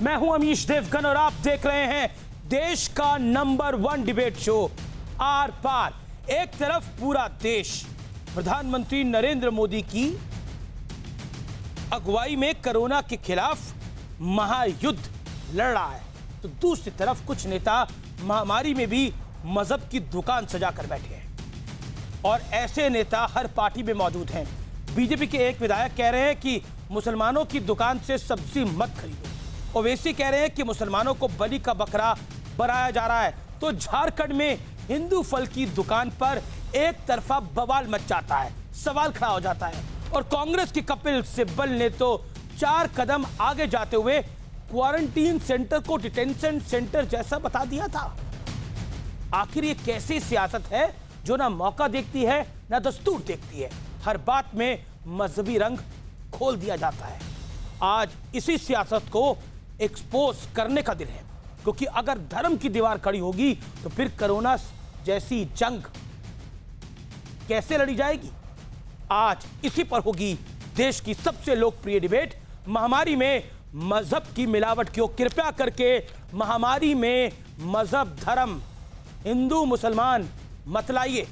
मैं हूं अमीश देवगन और आप देख रहे हैं देश का नंबर 1 डिबेट शो आर पार। एक तरफ पूरा देश प्रधानमंत्री नरेंद्र मोदी की अगुवाई में कोरोना के खिलाफ महायुद्ध लड़ रहा है, तो दूसरी तरफ कुछ नेता महामारी में भी मजहब की दुकान सजाकर बैठे हैं और ऐसे नेता हर पार्टी में मौजूद हैं। बीजेपी के एक विधायक कह रहे हैं कि मुसलमानों की दुकान से सब्जी मत खरीदो। ओवैसी कह रहे हैं कि मुसलमानों को बलि का बकरा बनाया जा रहा है। तो झारखंड में हिंदू फल की दुकान पर एक तरफा बवाल मच जाता है, सवाल खड़ा हो जाता है और कांग्रेस के कपिल सिब्बल ने तो 4 कदम आगे जाते हुए क्वारंटीन सेंटर को डिटेंशन सेंटर जैसा बता दिया था। आखिर ये कैसी सियासत है जो ना मौका देखती है ना दस्तूर देखती है। हर बात में मजहबी रंग खोल दिया जाता है। आज इसी सियासत को एक्सपोज करने का दिन है, क्योंकि अगर धर्म की दीवार खड़ी होगी तो फिर कोरोना जैसी जंग कैसे लड़ी जाएगी। आज इसी पर होगी देश की सबसे लोकप्रिय डिबेट, महामारी में मजहब की मिलावट क्यों। कृपया करके महामारी में मजहब धर्म हिंदू मुसलमान मत लाइए।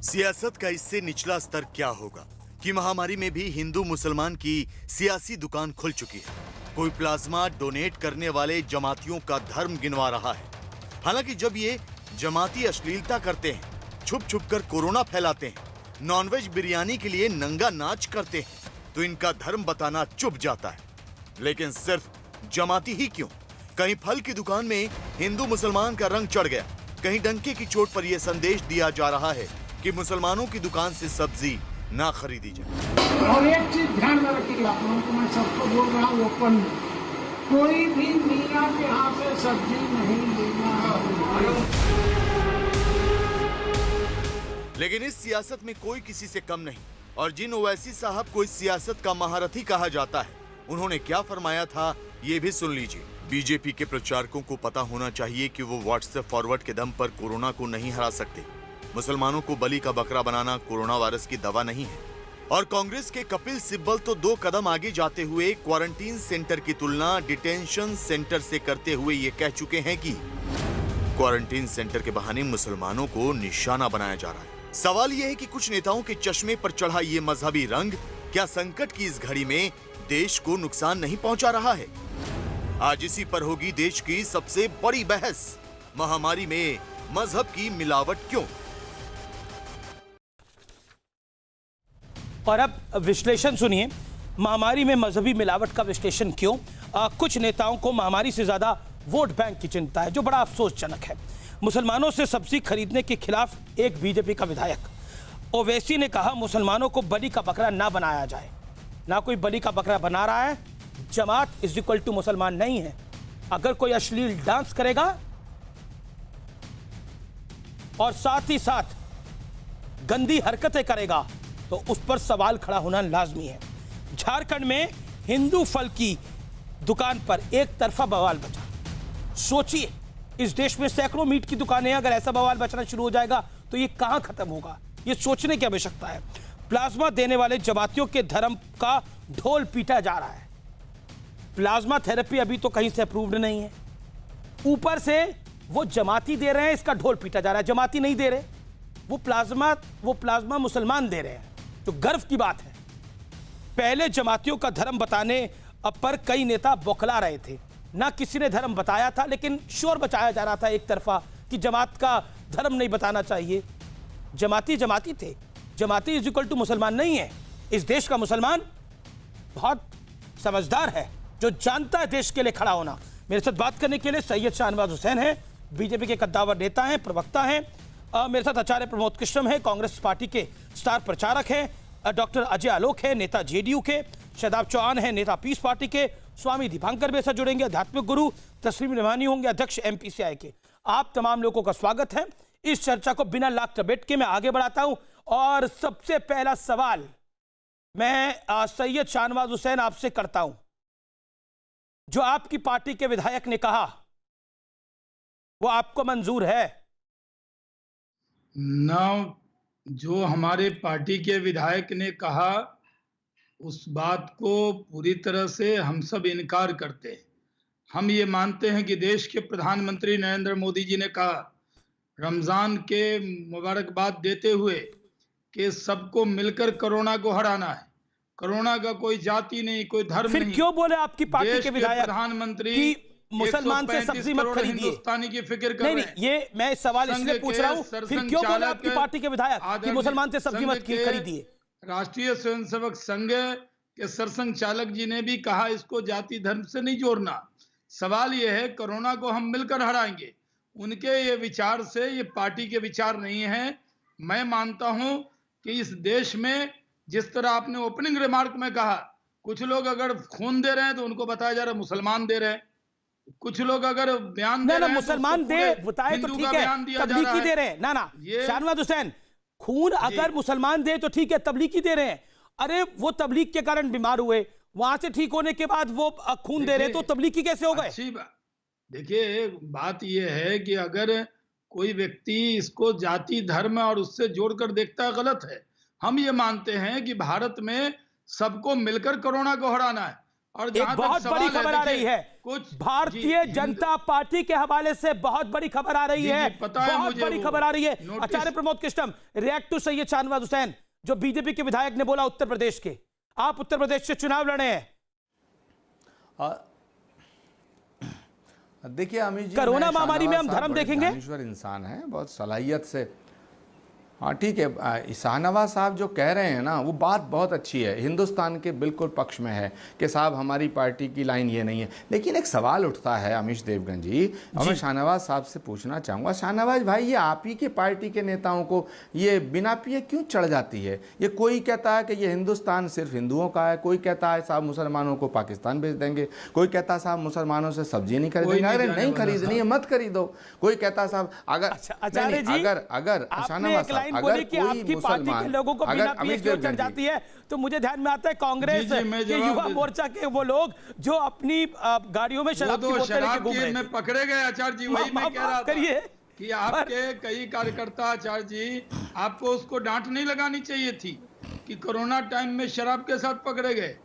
सियासत का इससे निचला स्तर क्या होगा कि महामारी में भी हिंदू मुसलमान की सियासी दुकान खुल चुकी है। कोई प्लाज्मा डोनेट करने वाले जमातियों का धर्म गिनवा रहा है। हालांकि जब ये जमाती अश्लीलता करते हैं, छुप छुप कर कोरोना फैलाते हैं, नॉनवेज बिरयानी के लिए नंगा नाच करते हैं, तो इनका धर्म बताना चुप जाता है। लेकिन सिर्फ जमाती ही क्यों, कहीं फल की दुकान में हिंदू मुसलमान का रंग चढ़ गया। कहीं डंके की चोट पर यह संदेश दिया जा रहा है कि मुसलमानों की दुकान से सब्जी ना खरीदी जाए। और एक चीज ध्यान में रखिएगा, मैं सबको बोल रहा हूँ ओपन में, कोई भी मीना के यहाँ से सब्जी नहीं लेना है। लेकिन इस सियासत में कोई किसी से कम नहीं, और जिन ओवैसी साहब को इस सियासत का महारथी कहा जाता है, उन्होंने क्या फरमाया था ये भी सुन लीजिए। बीजेपी के प्रचारकों को पता होना चाहिए कि वो व्हाट्सएप फॉरवर्ड के दम पर कोरोना को नहीं हरा सकते। मुसलमानों को बलि का बकरा बनाना कोरोना वायरस की दवा नहीं है। और कांग्रेस के कपिल सिब्बल तो 2 कदम आगे जाते हुए क्वारंटीन सेंटर की तुलना डिटेंशन सेंटर से करते हुए ये कह चुके हैं कि क्वारंटीन सेंटर के बहाने मुसलमानों को निशाना बनाया जा रहा है। सवाल यह है कि कुछ नेताओं के चश्मे पर चढ़ा ये मजहबी रंग क्या संकट की इस घड़ी में देश को नुकसान नहीं पहुंचा रहा है। आज इसी पर होगी देश की सबसे बड़ी बहस, महामारी में मजहब की मिलावट क्यों। और अब विश्लेषण सुनिए, महामारी में मजहबी मिलावट का विश्लेषण क्यों। कुछ नेताओं को महामारी से ज्यादा वोट बैंक की चिंता है, जो बड़ा अफसोसजनक है। मुसलमानों से सब्जी खरीदने के खिलाफ एक बीजेपी का विधायक ओवैसी ने कहा मुसलमानों को बलि का बकरा ना बनाया जाए। ना कोई बलि का बकरा बना रहा है, जमात इज इक्वल टू मुसलमान नहीं है। अगर कोई अश्लील डांस करेगा और साथ ही साथ गंदी हरकतें करेगा तो उस पर सवाल खड़ा होना लाजमी है। झारखंड में हिंदू फल की दुकान पर एक तरफा बवाल बचा। सोचिए, इस देश में सैकड़ों मीट की दुकानें, अगर ऐसा बवाल बचना शुरू हो जाएगा तो ये कहां खत्म होगा, ये सोचने की आवश्यकता है। प्लाज्मा देने वाले जमातियों के धर्म का ढोल पीटा जा रहा है। प्लाज्मा थेरेपी अभी तो कहीं से अप्रूव्ड नहीं है, ऊपर से वो जमाती दे रहे हैं, इसका ढोल पीटा जा रहा है। जमाती नहीं दे रहे, वो प्लाज्मा मुसलमान दे रहे हैं, जो गर्व की बात है। पहले जमातियों का धर्म बताने पर कई नेता बौखला रहे थे, ना किसी ने धर्म बताया था, लेकिन शोर बचाया जा रहा था एक तरफा कि जमात का धर्म नहीं बताना चाहिए। जमाती थे, जमाती इज इक्वल टू मुसलमान नहीं है। इस देश का मुसलमान बहुत समझदार है, जो जानता है देश के लिए खड़ा होना। मेरे साथ बात करने के लिए सैयद शाहनवाज हुसैन है, बीजेपी के कद्दावर नेता हैं, प्रवक्ता हैं। मेरे साथ आचार्य प्रमोद कृष्णम है, कांग्रेस पार्टी के स्टार प्रचारक हैं। डॉक्टर अजय आलोक है, नेता जेडीयू के। शादाब चौहान है, नेता पीस पार्टी के। स्वामी दीपांकर मेरे साथ जुड़ेंगे, आध्यात्मिक गुरु। तस्लीम रिवानी होंगे, अध्यक्ष एमपीसीआई के। आप तमाम लोगों का स्वागत है। इस चर्चा को बिना लाख लपेट के मैं आगे बढ़ाता हूं और सबसे पहला सवाल मैं सैयद शाहनवाज हुसैन आपसे करता हूं। जो आपकी पार्टी के विधायक ने कहा वो आपको मंजूर है? न जो हमारे पार्टी के विधायक ने कहा उस बात को पूरी तरह से हम सब इनकार करते हैं। हम ये मानते हैं कि देश के प्रधानमंत्री नरेंद्र मोदी जी ने कहा रमजान के मुबारकबाद देते हुए कि सबको मिलकर कोरोना को हराना है। कोरोना का कोई जाति नहीं, कोई धर्म फिर नहीं। क्यों बोले आपकी पार्टी देश के के विधायक प्रधानमंत्री कि मुसलमान से 135 सब्जी मत करोड़ खरीदिए? हिंदुस्तानी की फिक्र कर नहीं रहे नहीं, हैं। ये मैं सवाल इसलिए संघ पूछ के रहा हूं, फिर सरसंघ क्यों बोले चालक आपकी पार्टी के विधायक कि आदरणीय मुसलमान से सब्जी संघ मत के खरीदिए? राष्ट्रीय स्वयंसेवक संघ के सरसंघ चालक जी ने भी कहा इसको जाति धर्म से नहीं जोड़ना। सवाल यह है कोरोना को हम मिलकर हराएंगे। उनके ये विचार से ये पार्टी के विचार नहीं है। मैं मानता हूं कि इस देश में जिस तरह आपने ओपनिंग रिमार्क में कहा, कुछ लोग अगर खून दे रहे हैं तो उनको बताया जा रहा है मुसलमान दे रहे हैं, कुछ लोग अगर बयान दे ना रहे हैं मुसलमान तो दे उसको पूरे बताए तो हिंदू ठीक का है, बयान दिया जा रहा तबलीगी है। दे रहे हैं। ना ना, ये- शाहनवाज हुसैन, खून अगर मुसलमान दे तो ठीक है, तबलीगी दे रहे हैं। अरे वो तबलीग के कारण बीमार हुए, वहां से ठीक होने के बाद वो खून दे रहे हैं, तो तबलीगी कैसे हो गए? अच्छी बात। देखिए बात यह है कि अगर कोई व्यक्ति इसको जाति धर्म और उससे जोड़कर देखता है गलत है। हम ये मानते हैं कि भारत में सबको मिलकर कोरोना को हराना है। और एक जहां तक बहुत सवाल बड़ी खबर आ देखिए, रही है कुछ भारतीय जनता पार्टी के हवाले से, बहुत बड़ी खबर आ रही जी, है, जी, पता है बहुत मुझे बड़ी वो खबर आ रही है। Notice- Acharya Pramod Krishnam, react to Syed Shahnawaz Hussain, जो बीजेपी के विधायक ने बोला उत्तर प्रदेश के, आप उत्तर प्रदेश से चुनाव लड़े हैं। देखिए अमित जी, कोरोना मैं महामारी में हम शाहनवाज धर्म साहब बड़े देखेंगे? दानिश्वर इंसान है, बहुत सलाहियत से। हाँ ठीक है, शाहनवाज साहब जो कह रहे हैं ना वो बात बहुत अच्छी है, हिंदुस्तान के बिल्कुल पक्ष में है कि साहब हमारी पार्टी की लाइन ये नहीं है। लेकिन एक सवाल उठता है अमीश देवगन जी, और मैं शाहनवाज साहब से पूछना चाहूँगा, शाहनवाज भाई ये आप ही के पार्टी के नेताओं को ये बिना पिए क्यों चढ़ जाती है? ये कोई कहता है कि ये हिंदुस्तान सिर्फ हिंदुओं का है, कोई कहता है साहब मुसलमानों को पाकिस्तान भेज देंगे, कोई कहता है साहब मुसलमानों से सब्जी नहीं खरीदेंगे। अगर नहीं खरीदनी है मत खरीदो। कोई कहता है साहब अगर आचार्य जी, अगर शाहनवाज साहब बोली कि आपकी पार्टी के लोगों को बिना पिए क्यों चढ़ जाती है, तो मुझे ध्यान में आता है कांग्रेस जी, मैं के जवाब युवा दे- मोर्चा के वो लोग जो अपनी गाड़ियों में वो शराब की तो बोतलें लेके शराब घूम रहे की थे। में पकड़े गए आचार्य जी, वही मैं कह रहा माफ था करिए कि आपके कई कार्यकर्ता आचार्य जी, आपको उसको डांट नहीं लगानी चाहिए थी कि कोरोना टाइम में शराब के साथ पकड़े गए।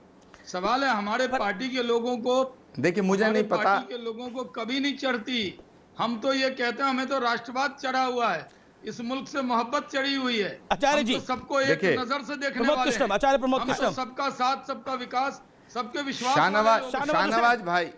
सवाल है हमारे पार्टी के लोगों को, देखिए मुझे हमारे नहीं पता, पार्टी के लोगों को कभी नहीं चढ़ती। हम तो ये कहते हैं हमें तो राष्ट्रवाद चढ़ा हुआ है, इस मुल्क से मोहब्बत चढ़ी हुई है। आचार्य हम जी, तो सबको एक देखिए, नजर से देखने प्रमोद वाले कृष्णम, हैं। आचार्य प्रमोद हम तो कृष्णम। सबका साथ, सबका विकास, सबके विश्वास वाले शाहनवाज लोग हैं।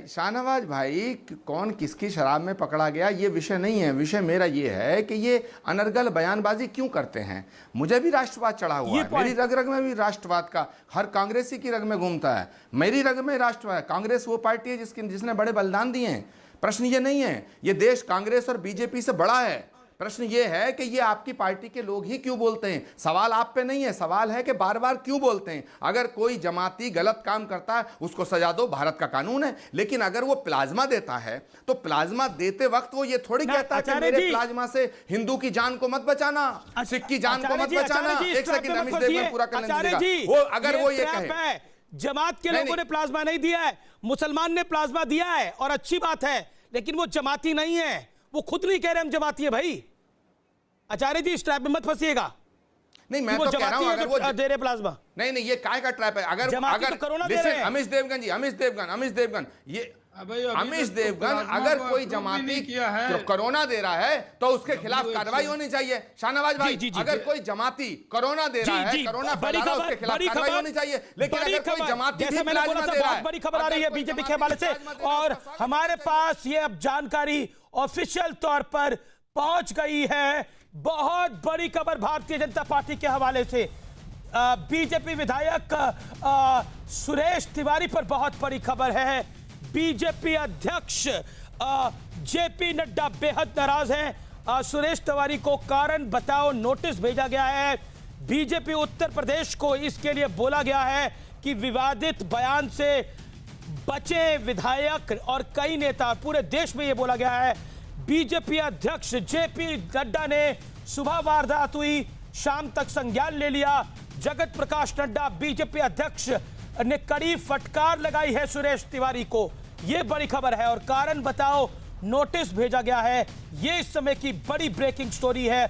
शाहनवाज भाई कौन किसकी शराब में पकड़ा गया ये विषय नहीं है। विषय मेरा ये है कि ये अनर्गल बयानबाजी क्यों करते हैं। मुझे भी राष्ट्रवाद चढ़ा हुआ है, मेरी रग रग में भी राष्ट्रवाद का, हर कांग्रेसी की रग में घूमता है, मेरी रग में राष्ट्रवाद। कांग्रेस वो पार्टी है जिसने बड़े बलिदान दिए हैं। प्रश्न ये नहीं है, ये देश कांग्रेस और बीजेपी से बड़ा है। प्रश्न ये है कि ये आपकी पार्टी के लोग ही क्यों बोलते हैं। सवाल आप पे नहीं है, सवाल है कि बार बार क्यों बोलते हैं। अगर कोई जमाती गलत काम करता है उसको सजा दो, भारत का कानून है। लेकिन अगर वो प्लाज्मा देता है तो प्लाज्मा देते वक्त वो ये थोड़ी कहता है कि मेरे प्लाज्मा से हिंदू की जान को मत बचाना, सिख की जान को मत बचाना। एक सेकंड अमित देवगन पूरा कर लेंगे। वो अगर वो ये कहे जमात के लोगों ने प्लाज्मा नहीं दिया है, मुसलमान ने प्लाज्मा दिया है और अच्छी बात है, लेकिन वो जमाती नहीं है। वो खुद नहीं कह रहे हम जमाती है। भाई आचार्य जी, इस ट्रैप में मत फंसिएगा। नहीं मैं तो कह रहा हूं अगर वो दे रहे प्लाज्मा, नहीं ये काय का ट्रैप है। अगर अमिश देवगन ये अमिश देवगन अगर कोई जमाती कोरोना दे रहा है तो उसके खिलाफ कार्रवाई होनी चाहिए। शाहनवाज भाई, अगर कोई जमाती कोरोना दे रहा है, कोरोना फैला रहा है, उसके खिलाफ कार्रवाई होनी चाहिए। लेकिन अगर कोई जमाती भी प्लाज्मा दे रहा है, बड़ी खबर आ रही है बीजेपी के हवाले से, और हमारे पास ये अब जानकारी ऑफिशियल तौर पर पहुंच गई है। बहुत बड़ी खबर भारतीय जनता पार्टी के हवाले से, बीजेपी विधायक सुरेश तिवारी पर बहुत बड़ी खबर है। बीजेपी अध्यक्ष जेपी नड्डा बेहद नाराज हैं। सुरेश तिवारी को कारण बताओ नोटिस भेजा गया है। बीजेपी उत्तर प्रदेश को इसके लिए बोला गया है कि विवादित बयान से बचे विधायक और कई नेता। पूरे देश में यह बोला गया है। बीजेपी अध्यक्ष जेपी नड्डा ने सुबह वारदात हुई, शाम तक संज्ञान ले लिया। जगत प्रकाश नड्डा बीजेपी अध्यक्ष ने कड़ी फटकार लगाई है सुरेश तिवारी को। यह बड़ी खबर है। और कारण बताओ नोटिस भेजा गया है। यह इस समय की बड़ी ब्रेकिंग स्टोरी है।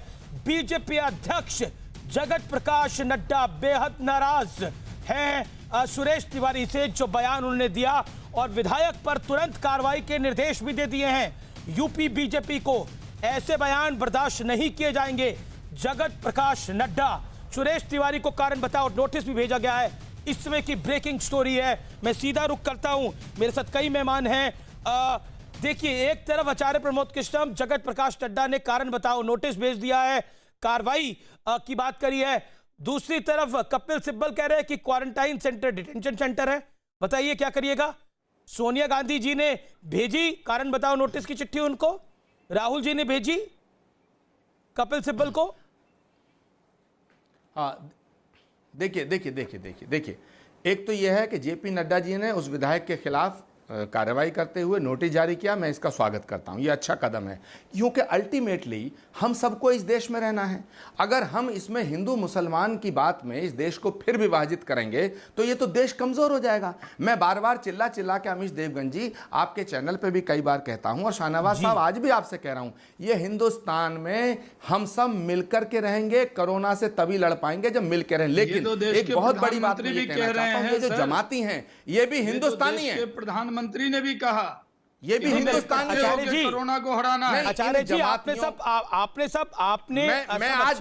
बीजेपी अध्यक्ष जगत प्रकाश नड्डा बेहद नाराज हैं सुरेश तिवारी से, जो बयान उन्होंने दिया, और विधायक पर तुरंत कार्रवाई के निर्देश भी दे दिए हैं। यूपी बीजेपी को ऐसे बयान बर्दाश्त नहीं किए जाएंगे। जगत प्रकाश नड्डा, सुरेश तिवारी को कारण बताओ नोटिस भी भेजा गया है। इस समय की ब्रेकिंग स्टोरी है। मैं सीधा रुख करता हूं, मेरे साथ कई मेहमान हैं। देखिए, एक तरफ आचार्य प्रमोद कृष्णम, जगत प्रकाश नड्डा ने कारण बताओ नोटिस भेज दिया है, कार्रवाई की बात करी है। दूसरी तरफ कपिल सिब्बल कह रहे हैं कि क्वारंटाइन सेंटर डिटेंशन सेंटर है। बताइए क्या करिएगा? सोनिया गांधी जी ने भेजी कारण बताओ नोटिस की चिट्ठी उनको, राहुल जी ने भेजी कपिल सिब्बल को। हाँ, देखिए, एक तो यह है कि जेपी नड्डा जी ने उस विधायक के खिलाफ कार्रवाई करते हुए नोटिस जारी किया। मैं इसका स्वागत करता हूं, यह अच्छा कदम है, क्योंकि अल्टीमेटली हम सबको इस देश में रहना है। अगर हम इसमें हिंदू मुसलमान की बात में इस देश को फिर विभाजित करेंगे तो ये तो देश कमजोर हो जाएगा। मैं बार बार चिल्ला के अमीश देवगन जी आपके चैनल पे भी कई बार कहता हूं, और शाहनवाज साहब आज भी आपसे कह रहा हूं, ये हिंदुस्तान में हम सब मिलकर के रहेंगे, कोरोना से तभी लड़ पाएंगे जब मिलकर रहें। लेकिन एक बहुत बड़ी बात मैं ये कहना चाहता हूं, ये जो जमाती हैं ये भी हिंदुस्तानी है। प्रधानमंत्री ने भी कहा ये भी हिंदुस्तान जी कोरोना को हराना है। आचार्य जी, आपने मैं आज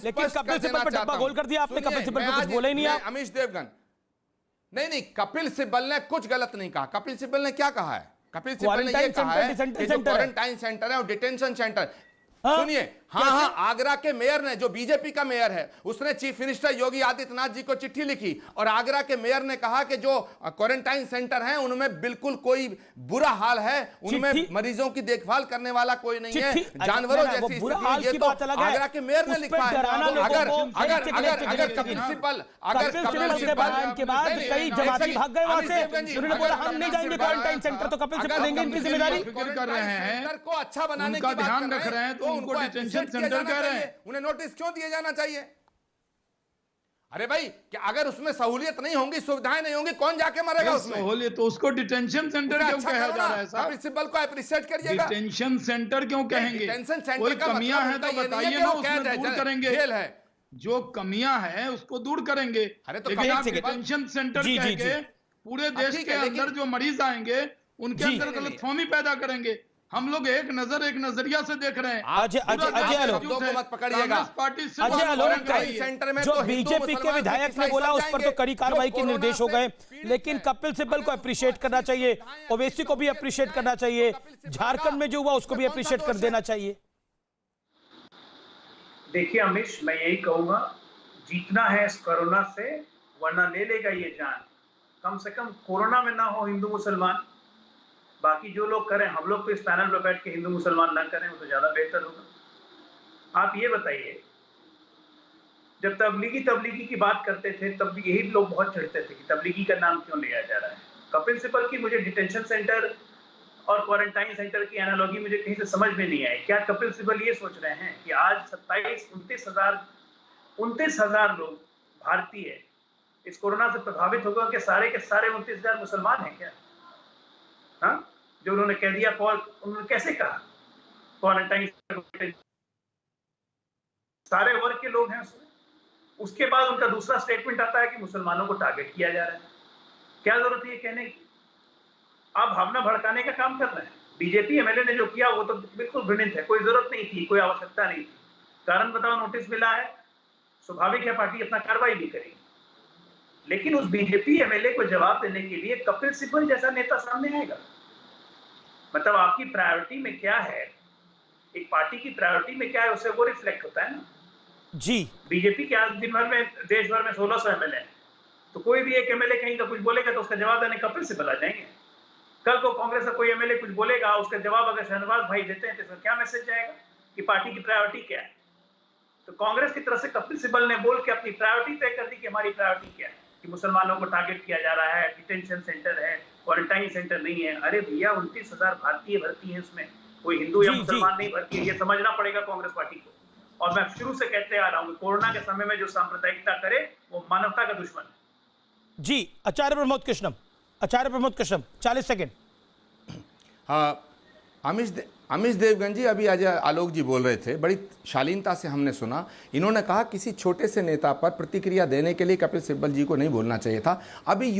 लेकिन कपिल सिब्बल पर डब्बा गोल कर दिया आपने। कपिल सिब्बल पर कुछ बोला ही नहीं है। अमीश देवगन, नहीं, कपिल सिब्बल ने कुछ गलत नहीं कहा। कपिल सिब्बल ने क्या कहा है? कपिल सिब्बल ने ये कहा है कि जो क्वारंटाइन सेंटर है और डिटेंशन सेंटर, सुनिए, हाँ, आगरा के मेयर ने, जो बीजेपी का मेयर है, उसने चीफ मिनिस्टर योगी आदित्यनाथ जी को चिट्ठी लिखी और आगरा के मेयर ने कहा कि जो क्वारंटाइन सेंटर हैं उनमें बिल्कुल कोई बुरा हाल है, उनमें मरीजों की देखभाल करने वाला कोई नहीं है, जानवरों जैसी स्थिति। ये तो आगरा के मेयर ने लिखा है। अगर कपिल सिब्बल के बाद कई जमाती भाग गए वहां से, उन्होंने बोला हम नहीं जाएंगे क्वारंटाइन सेंटर, तो कपिल सिब्बल लेंगे इनकी जिम्मेदारी। कर रहे हैं को अच्छा बनाने का ध्यान रख रहे हैं, तो उनको डिटेंशन सेंटर कह रहे हैं। उन्हें नोटिस क्यों दिया जाना चाहिए? अरे भाई, क्या अगर उसमें सहूलियत नहीं होंगी, सुविधाएं नहीं होंगी, कौन जाके मरेगा उसमें? सहूलियत तो उसको डिटेंशन सेंटर क्यों कहा जा रहा है साहब? प्रिंसिपल को अप्रिशिएट करिएगा। डिटेंशन सेंटर क्यों कहेंगे? डिटेंशन सेंटर कोई कमियां हैं तो बताइए ना, उसमें दूर करेंगे। खेल है, जो कमियां हैं उसको दूर करेंगे। अरे तो लेकिन आप डिटेंशन सेंटर कह के पूरे देश के अंदर जो मरीज आएंगे उनके अंदर गलतफहमी पैदा करेंगे। हम लोग एक नजरिया से देख रहे हैं। मत पकड़िएगा। सेंटर में जो बीजेपी के विधायक ने बोला उस पर तो कड़ी कार्रवाई के निर्देश हो गए, लेकिन कपिल सिब्बल को अप्रिशिएट करना चाहिए, ओवैसी को भी अप्रिशिएट करना चाहिए, झारखंड में जो हुआ उसको भी अप्रिशिएट कर देना चाहिए। देखिए अमीश, मैं यही कहूंगा, जीतना है इस कोरोना से, वरना ले लेगा ये जान। कम से कम कोरोना में ना हो हिंदू मुसलमान। बाकी जो लोग करें, हम लोग तो इस पैनल पर बैठ के हिंदू मुसलमान ना करें, वो तो ज्यादा बेहतर होगा। आप ये बताइए, जब तबलीगी की बात करते थे तब भी यही लोग बहुत चिढ़ते थे कि तबलीगी का नाम क्यों लिया जा रहा है। कपिल सिब्बल की मुझे डिटेंशन सेंटर और क्वारंटाइन सेंटर की एनालॉजी मुझे कहीं से समझ में नहीं आई। क्या कपिल सिब्बल ये सोच रहे हैं कि आज 29 हजार लोग भारतीय इस कोरोना से प्रभावित होगा कि सारे के सारे 29,000 मुसलमान हैं क्या? हाँ, जो उन्होंने कह दिया, उन्होंने कैसे कहा क्वारंटाइन सारे वर्ग के लोग हैं उसमें। उसके बाद उनका दूसरा स्टेटमेंट आता है कि मुसलमानों को टारगेट किया जा रहा है। क्या जरूरत है ये कहने की? आप भावना भड़काने का काम कर रहे हैं। बीजेपी एमएलए ने जो किया वो तो बिल्कुल घृणित है, कोई जरूरत नहीं थी, कोई आवश्यकता नहीं थी। कारण बताओ, नोटिस मिला है, स्वाभाविक है पार्टी अपना कार्रवाई भी करेगी। लेकिन उस बीजेपी एमएलए को जवाब देने के लिए कपिल सिब्बल जैसा नेता सामने आएगा। मतलब आपकी प्रायोरिटी में क्या है, एक पार्टी की प्रायोरिटी में क्या है, उससे वो रिफ्लेक्ट होता है ना जी। बीजेपी के आज दिन भर में देश भर में 1600 एमएलए हैं, तो कोई भी एक एमएलए कहीं का कुछ बोलेगा तो उसका जवाब देने कपिल सिब्बल आ जाएंगे। कल को कांग्रेस का कोई एमएलए कुछ बोलेगा, उसका जवाब अगर शाहनवाज भाई देते हैं तो इसका क्या मैसेज जाएगा कि पार्टी की प्रायोरिटी क्या है? तो कांग्रेस की तरफ से कपिल सिब्बल ने बोल के अपनी प्रायोरिटी तय कर दी कि हमारी प्रायोरिटी क्या है, कि मुसलमानों को टारगेट किया जा रहा है, डिटेंशन सेंटर है, क्वारंटाइन सेंटर नहीं है। अरे भैया, 29,000 भारतीय भर्ती है, उसमें कोई हिंदू या मुसलमान नहीं भर्ती है। ये समझना पड़ेगा कांग्रेस पार्टी को। और मैं शुरू से कहते आ रहा हूँ, कोरोना के समय में जो सांप्रदायिकता करे वो मानवता का दुश्मन है। जी, आचार्य प्रमोद कृष्णम 40 सेकंड। हाँ, अमीश देवगन जी, अभी आज आलोक जी बोल रहे थे, बड़ी शालीनता से हमने सुना। इन्होंने कहा किसी छोटे से नेता पर प्रतिक्रिया देने के लिए कपिल सिब्बल जी को नहीं बोलना चाहिए था। अभी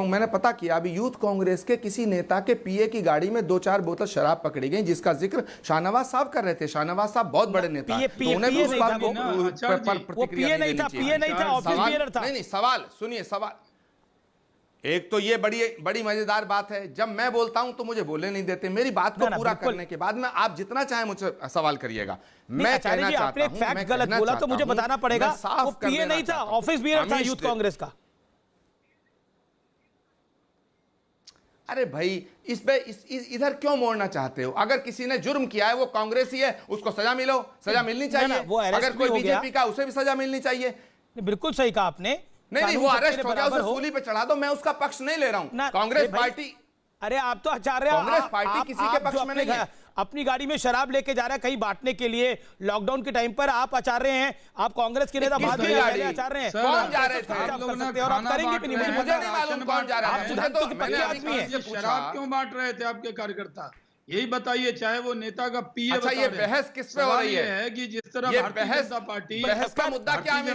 मैंने पता किया, अभी यूथ कांग्रेस के किसी नेता के पीए की गाड़ी में 2-4 बोतल शराब पकड़ी गई, जिसका जिक्र शाहनवाज साहब कर रहे थे। शाहनवाज साहब बहुत बड़े नेता हैं, तो उन्हें भी उस बात पर प्रतिक्रिया नहीं देनी चाहिए। नहीं, सवाल सुनिए, सवाल एक तो ये बड़ी मजेदार बात है, जब मैं बोलता हूं तो मुझे बोलने नहीं देते। मेरी बात को पूरा करने के बाद में आप जितना चाहे मुझसे सवाल करिएगा। मैं कहना चाहता हूं, फैक्ट गलत बोला तो मुझे बताना पड़ेगा। वो पीए नहीं था, ऑफिस बियर था यूथ कांग्रेस का। अरे भाई, इधर क्यों मोड़ना चाहते हो? अगर किसी ने जुर्म किया है, वो कांग्रेसी है, उसको सजा मिलनी चाहिए। अगर कोई बीजेपी का, उसे भी सजा मिलनी चाहिए। बिल्कुल सही कहा आपने। नहीं, वो अरेस्ट हो गया, उसे सूली पे चढ़ा दो, मैं उसका पक्ष नहीं ले रहा हूं। कांग्रेस पार्टी, अरे आप तो आचार्य, कांग्रेस पार्टी किसी के पक्ष में नहीं है। अपनी गाड़ी में शराब लेके जा रहा है कहीं बांटने के लिए, लॉकडाउन के टाइम पर आप आचार्य हैं, आप कांग्रेस के नेता बाद में आचार्य हैं। कौन जा रहे थे? और आप करेंगे भी नहीं, मुझे नहीं मालूम कौन जा रहा है। शराब क्यों बांट रहे थे आपके कार्यकर्ता, यही बताइए। चाहे वो नेता का पीए। अच्छा, ये बहस किस पे हो रही है कि जिस तरह भारतीय जनता पार्टी, बहस का मुद्दा क्या है?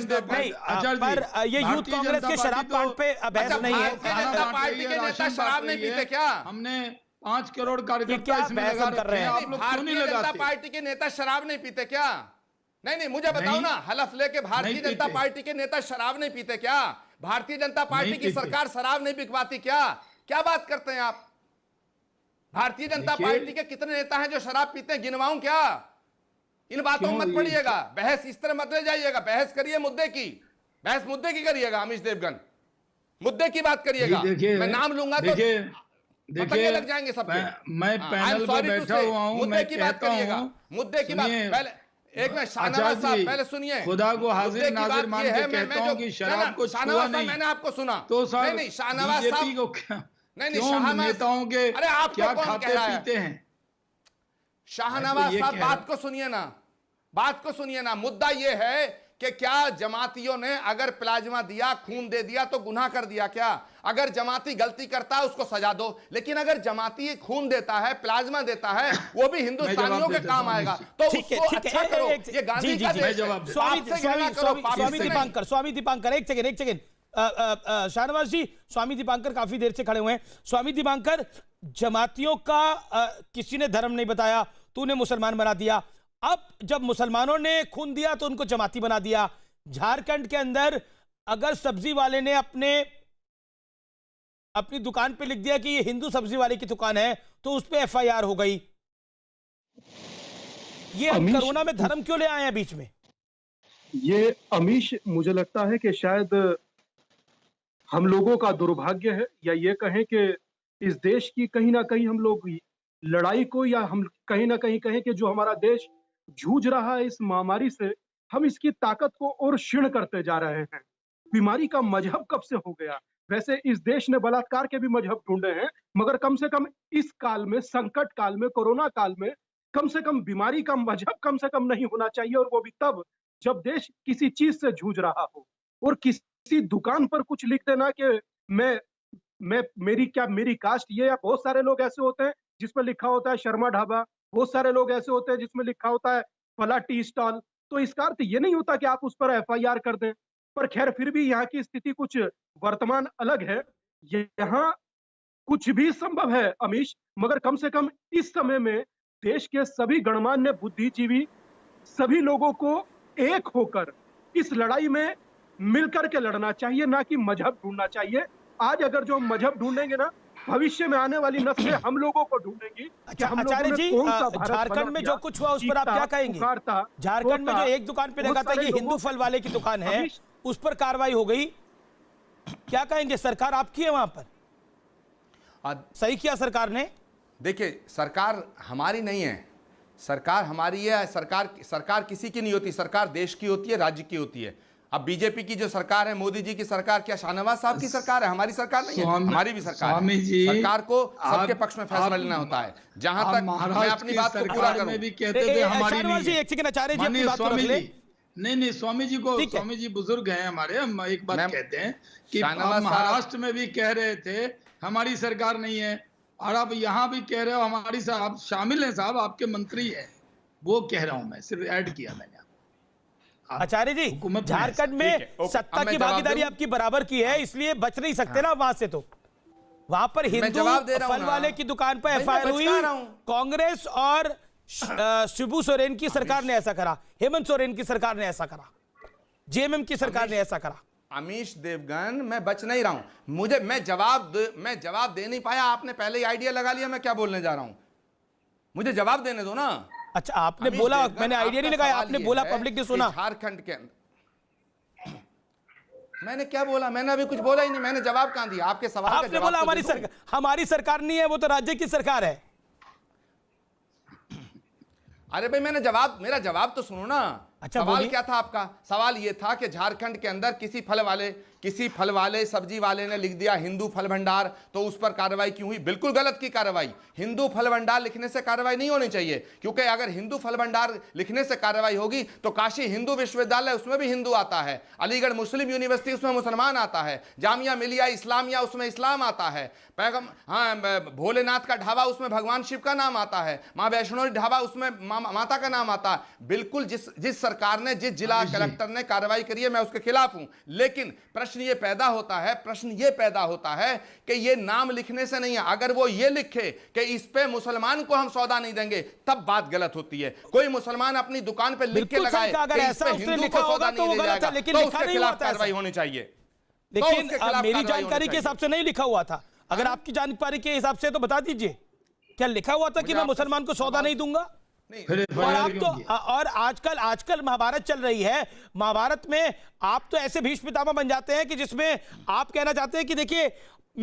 पर ये यूथ कांग्रेस के शराब कांड पे बहस नहीं है। भारतीय जनता पार्टी के नेता शराब नहीं पीते क्या? हमने 5 करोड़ कार्यकर्ता इसमें लगा रखे हैं, आप लोग क्यों नहीं लगाते? भारतीय जनता पार्टी के नेता शराब नहीं पीते क्या? नहीं, मुझे बताओ ना, हलफ लेके भारतीय जनता पार्टी के नेता शराब नहीं पीते क्या? भारतीय जनता पार्टी की सरकार शराब नहीं बिकवाती क्या? क्या बात करते हैं आप? भारतीय जनता पार्टी के कितने नेता हैं जो शराब पीते हैं, गिनवाऊं क्या? इन बातों में मत पड़िएगा, बहस इस तरह मत ले जाइएगा। बहस करिए मुद्दे की, बहस मुद्दे की करिएगा। अमीश देवगन, मुद्दे की बात करिएगा। मैं नाम लूंगा तो देखिए लग जाएंगे सब। मैं पैनल पे बैठा हुआ हूं, मुद्दे की बात करिएगा, मुद्दे की बात। पहले एक मिनट, शाहनवाज साहब पहले सुनिए। खुदा को हाजिर नाजिर मान के कहता हूं कि शराब को छुआ नहीं। मैंने आपको सुना तो नहीं, शाहनवाज साहब को क्या, नहीं, नेताओं के अरे आप क्या खाते पीते हैं? शाहनवाज साहब बात को सुनिए ना, बात को सुनिए ना। मुद्दा यह है कि क्या जमातियों ने अगर प्लाज्मा दिया, खून दे दिया तो गुनाह कर दिया क्या? अगर जमाती गलती करता है उसको सजा दो, लेकिन अगर जमाती खून देता है, प्लाज्मा देता है, वो भी हिंदुस्तानियों के काम आएगा। तो उसको अच्छा करो। ये गांधी का देश। स्वामी दीपांकर एक सेकेंड। शाहनवाज जी, स्वामी दीपांकर काफी देर से खड़े हुए हैं। स्वामी दीपांकर, जमातियों का किसी ने धर्म नहीं बताया, तूने मुसलमान बना दिया। अब जब मुसलमानों ने खून दिया तो उनको जमाती बना दिया। झारखंड के अंदर अगर सब्जी वाले ने अपनी दुकान पे लिख दिया कि ये हिंदू सब्जी वाले की दुकान है, तो उस पे एफआईआर हो गई। ये कोरोना में धर्म क्यों ले आए हैं बीच में? ये अमीश, मुझे लगता है कि शायद हम लोगों का दुर्भाग्य है, या ये कहें कि इस देश की कहीं ना कहीं हम लोग लड़ाई को, या हम कहीं ना कहीं कहें कि जो हमारा देश जूझ रहा है इस महामारी से, हम इसकी ताकत को और क्षीण करते जा रहे हैं। बीमारी का मजहब कब से हो गया? वैसे इस देश ने बलात्कार के भी मजहब ढूंढे हैं, मगर कम से कम इस काल में, संकट काल में, कोरोना काल में, कम से कम बीमारी का मजहब कम से कम नहीं होना चाहिए। और वो भी तब जब देश किसी चीज से जूझ रहा हो। और किसी दुकान पर कुछ लिख देना कि मेरी कास्ट ये, या बहुत सारे लोग ऐसे होते हैं जिसमें लिखा होता है शर्मा ढाबा, बहुत सारे लोग ऐसे होते हैं जिसमें लिखा होता है फला टी स्टॉल। तो इसका अर्थ ये नहीं होता कि आप उस पर एफआईआर कर दें। पर खैर, फिर भी यहाँ की स्थिति कुछ वर्तमान अलग है। यहाँ कुछ भी संभव है अमीश, मगर कम से कम इस समय में देश के सभी गणमान्य बुद्धिजीवी, सभी लोगों को एक होकर इस लड़ाई में मिलकर के लड़ना चाहिए, ना कि मजहब ढूंढना चाहिए। आज अगर जो हम मजहब ढूंढेंगे ना, भविष्य में आने वाली नस्लें हम लोगों को ढूंढेंगी। अच्छा, आचार्य जी, झारखंड में जो कुछ हुआ उस पर आप क्या कहेंगे? झारखंड में जो एक दुकान पे लगा था ये हिंदू फल वाले की दुकान है, उस पर कार्रवाई हो गई, क्या कहेंगे? सरकार आपकी है वहां पर, सही किया सरकार ने? देखिए, सरकार हमारी नहीं है, सरकार हमारी है। सरकार किसी की नहीं होती, सरकार देश की होती है, राज्य की होती है। अब बीजेपी की जो सरकार है, मोदी जी की सरकार, क्या शाहनवाज साहब की सरकार है? हमारी सरकार नहीं है, हमारी भी सरकार है। सरकार को सबके पक्ष में फैसला लेना होता है। जहां तक मैं अपनी बात को पूरा करूं, नहीं, स्वामी जी बुजुर्ग हैं हमारे। हम एक बात कहते हैं कि महाराष्ट्र में भी कह रहे थे हमारी सरकार नहीं है, और आप यहाँ भी कह रहे हो हमारी साहब, आप शामिल हैं साहब, आपके मंत्री हैं, वो कह रहा हूं मैं, सिर्फ ऐड किया मैंने। आचार्य जी, झारखंड में सत्ता की भागीदारी आपकी बराबर की है, इसलिए बच नहीं सकते ना वहां से। तो वहां पर हिंदू फल वाले की दुकान पर एफआईआर हुई, कांग्रेस और शिबू सोरेन की सरकार ने ऐसा करा, हेमंत सोरेन की सरकार ने ऐसा करा, जेएमएम की सरकार ने ऐसा करा। अमीश देवगन, मैं बच नहीं रहा हूं, मैं जवाब दे नहीं पाया। आपने पहले ही आइडिया लगा लिया मैं क्या बोलने जा रहा हूं, मुझे जवाब देने दो ना। अच्छा, आपने बोला, मैंने आइडिया नहीं लगाया, आपने बोला, पब्लिक ने सुना। झारखंड के अंदर मैंने क्या बोला? मैंने अभी कुछ बोला ही नहीं, मैंने जवाब कहां दिया आपके सवाल का? आपने बोला हमारी सरकार नहीं है, वो तो राज्य की सरकार है। अरे भाई, मेरा जवाब तो सुनो ना। अच्छा, सवाल क्या था आपका? सवाल यह था कि झारखंड के अंदर किसी फल वाले सब्जी वाले ने लिख दिया हिंदू फल भंडार, तो उस पर कार्रवाई क्यों हुई? बिल्कुल गलत की कार्रवाई। हिंदू फल भंडार लिखने से कार्रवाई नहीं होनी चाहिए, क्योंकि अगर हिंदू फल भंडार लिखने से कार्रवाई होगी तो काशी हिंदू विश्वविद्यालय, उसमें भी हिंदू आता है, अलीगढ़ मुस्लिम यूनिवर्सिटी, उसमें मुसलमान आता है, जामिया मिलिया इस्लामिया, उसमें इस्लाम आता है, भोलेनाथ का ढाबा, उसमें भगवान शिव का नाम आता है, माँ वैष्णो ढाबा, उसमें माता का नाम आता है। बिल्कुल जिस सरकार ने, जिस जिला कलेक्टर ने कार्रवाई करी है, मैं उसके खिलाफ हूं। लेकिन प्रश्न ये पैदा होता है कि ये नाम लिखने से नहीं है। अगर वो ये लिखे कि इस पे मुसलमान को हम सौदा नहीं देंगे, तब बात गलत होती है। कोई मुसलमान अपनी दुकान पे लिख के लगाए अगर ऐसा उसने लिखा होगा तो वो गलत है, लेकिन लिखा नहीं हुआ था, कार्रवाई होनी चाहिए। लेकिन मेरी जानकारी के हिसाब से नहीं लिखा हुआ था। अगर आपकी जानकारी के हिसाब से तो बता दीजिए, क्या लिखा हुआ था कि मैं मुसलमान को सौदा नहीं दूंगा? और आप तो, और आजकल महाभारत चल रही है, महाभारत में आप तो ऐसे भीष्म पितामह बन जाते हैं कि जिसमें आप कहना चाहते हैं कि देखिए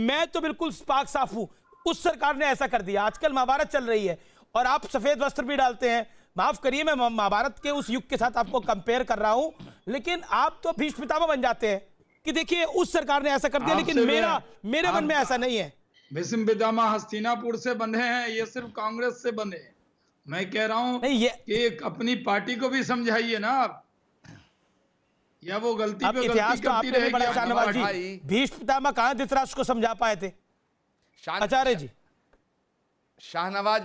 मैं तो बिल्कुल पाक साफ हूं, उस सरकार ने ऐसा कर दिया। आजकल महाभारत चल रही है और आप सफेद वस्त्र भी डालते हैं। माफ करिए, मैं महाभारत के उस युग के साथ आपको कंपेयर कर रहा हूं, लेकिन आप तो भीष्म पितामह बन जाते हैं कि देखिए उस सरकार ने ऐसा कर दिया, लेकिन मेरे मन में ऐसा नहीं है। भीष्म पितामह हस्तिनापुर से बंधे हैं, ये सिर्फ कांग्रेस से बंधे हैं। मैं कह रहा हूं कि अपनी पार्टी को भी समझाइए ना आप, या वो गलती पे इतिहास गलती तो आपने भी बड़ा शाहनवाज जी, भीष्म पितामह कहां धृतराष्ट्र को समझा पाए थे? आचार्य जी, शाहनवाज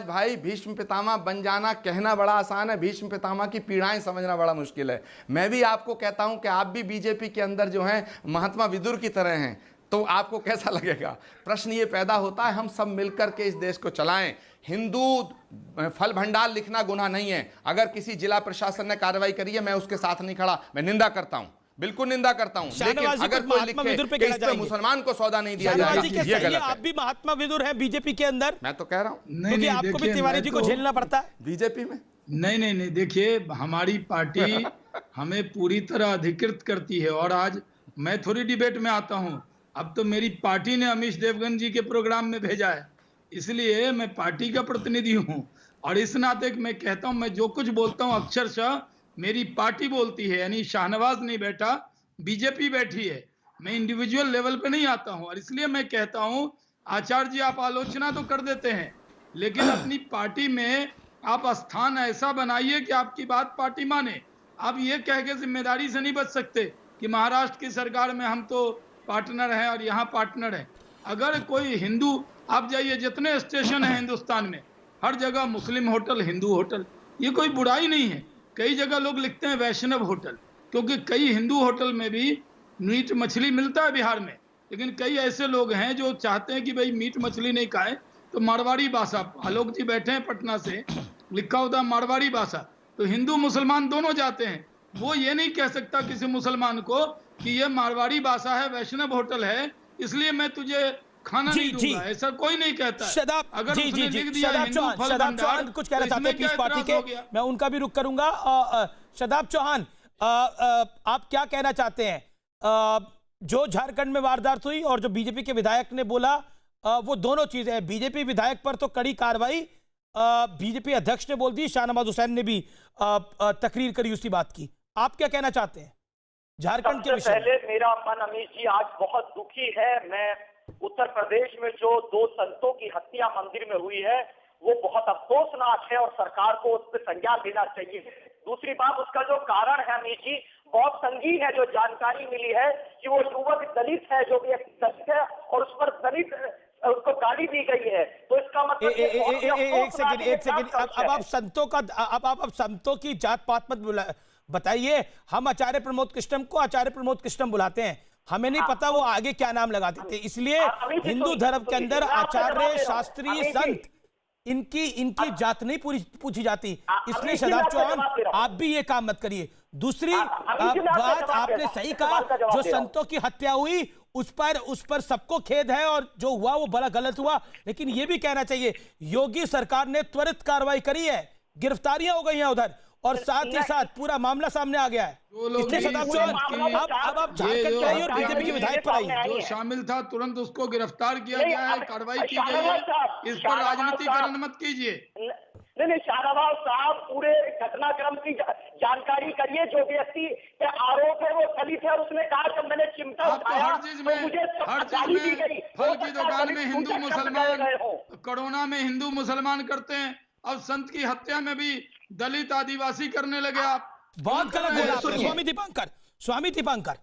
भाई, भीष्म पितामह बन जाना कहना बड़ा आसान है, भीष्म पितामह की पीड़ाएं समझना बड़ा मुश्किल है। मैं भी आपको कहता हूं कि आप भी बीजेपी के अंदर जो हैं महात्मा विदुर की तरह हैं, तो आपको कैसा लगेगा? प्रश्न ये पैदा होता है, हम सब मिलकर के इस देश को चलाएं। हिंदू फल भंडार लिखना गुनाह नहीं है। अगर किसी जिला प्रशासन ने कार्रवाई करी है, मैं उसके साथ नहीं खड़ा, मैं निंदा करता हूं, बिल्कुल निंदा करता हूं। लेकिन अगर कोई लिखे कि इस पे मुसलमान को सौदा नहीं दिया जाएगा, ये गलत है। आप भी महात्मा विदुर हैं बीजेपी के अंदर, मैं तो कह रहा हूं, क्योंकि आपको भी तिवारी जी को झेलना पड़ता है बीजेपी में। नहीं, देखिए हमारी पार्टी हमें पूरी तरह अधिकृत करती है, और आज मैं थोड़ी डिबेट में आता हूं। अब तो मेरी पार्टी ने अमीश देवगन जी के प्रोग्राम में भेजा है, इसलिए मैं पार्टी का प्रतिनिधि हूं, और इस नाते मैं कहता हूं, मैं जो कुछ बोलता हूं अक्षरशः मेरी पार्टी बोलती है। यानी शाहनवाज नहीं बैठा, बीजेपी बैठी है, मैं इंडिविजुअल लेवल पे नहीं आता हूं। और इसलिए मैं कहता हूं, आचार्य जी आप आलोचना तो कर देते हैं, लेकिन अपनी पार्टी में आप स्थान ऐसा बनाइए कि आपकी बात पार्टी माने। आप ये कह के जिम्मेदारी से नहीं बच सकते कि महाराष्ट्र की सरकार में हम तो पार्टनर हैं और यहाँ पार्टनर है। अगर कोई हिंदू, आप जाइए जितने स्टेशन हैं हिंदुस्तान में, हर जगह मुस्लिम होटल, हिंदू होटल, ये कोई बुराई नहीं है। कई जगह लोग लिखते हैं वैष्णव होटल, क्योंकि कई हिंदू होटल में भी मीट मछली मिलता है बिहार में, लेकिन कई ऐसे लोग हैं जो चाहते हैं कि भाई मीट मछली नहीं खाएं, तो मारवाड़ी भाषा, आलोक जी बैठे हैं पटना से, लिखा होता है मारवाड़ी भाषा, तो हिंदू मुसलमान दोनों जाते हैं। वो ये नहीं कह सकता किसी मुसलमान को कि ये मारवाड़ी भाषा है, वैष्णव होटल है, इसलिए मैं तुझे खाना नहीं दूंगा, ऐसा कोई नहीं कहता है। अगर उसने लिख दिया हिंदू फल भंडार, कुछ कहना चाहते हैं पीस पार्टी के, मैं उनका भी रुख करूंगा। शदाब चौहान, आप क्या कहना चाहते हैं? जो झारखंड में वारदात हुई और जो बीजेपी के विधायक ने बोला, वो दोनों चीजें हैं। बीजेपी विधायक पर तो कड़ी कार्रवाई बीजेपी अध्यक्ष ने बोल दी, शाहनवाज हुसैन ने भी तकरीर करी उसी बात की। आप क्या कहना चाहते हैं झारखंड के विषय? पहले मेरा मन अमीश जी आज बहुत दुखी है। मैं उत्तर प्रदेश में जो 2 संतों की हत्या मंदिर में हुई है, वो बहुत अफसोसनाक है और सरकार को उस पर संज्ञान लेना चाहिए। दूसरी बात, उसका जो कारण है अमीश जी बहुत संगीन है। जो जानकारी मिली है कि वो युवक दलित है, जो भी दलित है, और उस पर दलित उसको गाली दी गई है, तो इसका मतलब एक सेकंड अब आप संतों का अब संतों की जात पात मत बताइए। हम आचार्य प्रमोद कृष्णम को आचार्य प्रमोद कृष्णम बुलाते हैं, हमें नहीं पता वो आगे क्या नाम लगाते थे। इसलिए हिंदू धर्म के अंदर आचार्य, शास्त्री, संत इनकी जात नहीं पूछी जाती। इसलिए शादाब चौहान आप भी ये काम मत करिए। दूसरी बात आपने सही कहा, जो संतों की हत्या हुई उस पर सबको खेद है और जो हुआ वो बड़ा गलत हुआ, लेकिन ये भी कहना चाहिए योगी सरकार ने त्वरित कार्रवाई करी है, गिरफ्तारियां हो गई हैं उधर, और साथ ही साथ पूरा मामला सामने आ गया है। इसलिए शादाब चौहान अब आप झारखंड के आइए और बीजेपी के विधायक पर आइए। जो शामिल था तुरंत उसको गिरफ्तार किया गया है, कार्रवाई की गई है, इस पर राजनीतिकरण मत कीजिए। नहीं, शाहनवाज साहब पूरे घटनाक्रम की जानकारी करिए। जो व्यक्ति पे आरोप है वो दलित है और उसने कहा जब मैंने चिमटा उठाया हर चीज में फल की दुकान में हिंदू मुसलमान, कोरोना में हिंदू मुसलमान करते हैं, अब संत की हत्या में भी दलित आदिवासी करने लगे आप। बहुत गलत बोला आपने स्वामी दीपांकर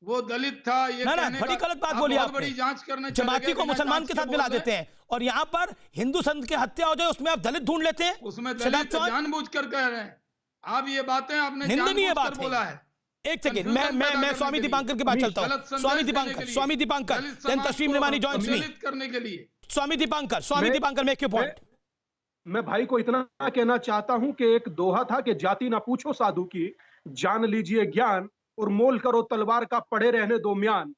वो दलित था, ये ना बड़ी गलत बात बोली आपने। बड़ी जांच करने जमाती को मुसलमान के साथ मिला देते हैं और यहाँ पर हिंदू संत की हत्या हो जाए उसमें आप दलित ढूंढ लेते हैं। उसमें दलित जानबूझकर कह रहे हैं आप, ये बातें आपने जानबूझकर बोला है। एक सेकंड मैं स्वामी दीपांकर के पास चलता हूँ। स्वामी दीपांकर देन तस्लीम रेमानी जॉइंस मी करने के लिए। स्वामी दीपांकर मेक योर पॉइंट। मैं भाई को इतना कहना चाहता हूं कि एक दोहा था कि जाति ना पूछो साधु की, जान लीजिए ज्ञान और मोल करो तलवार का, पड़े रहने दो म्यान।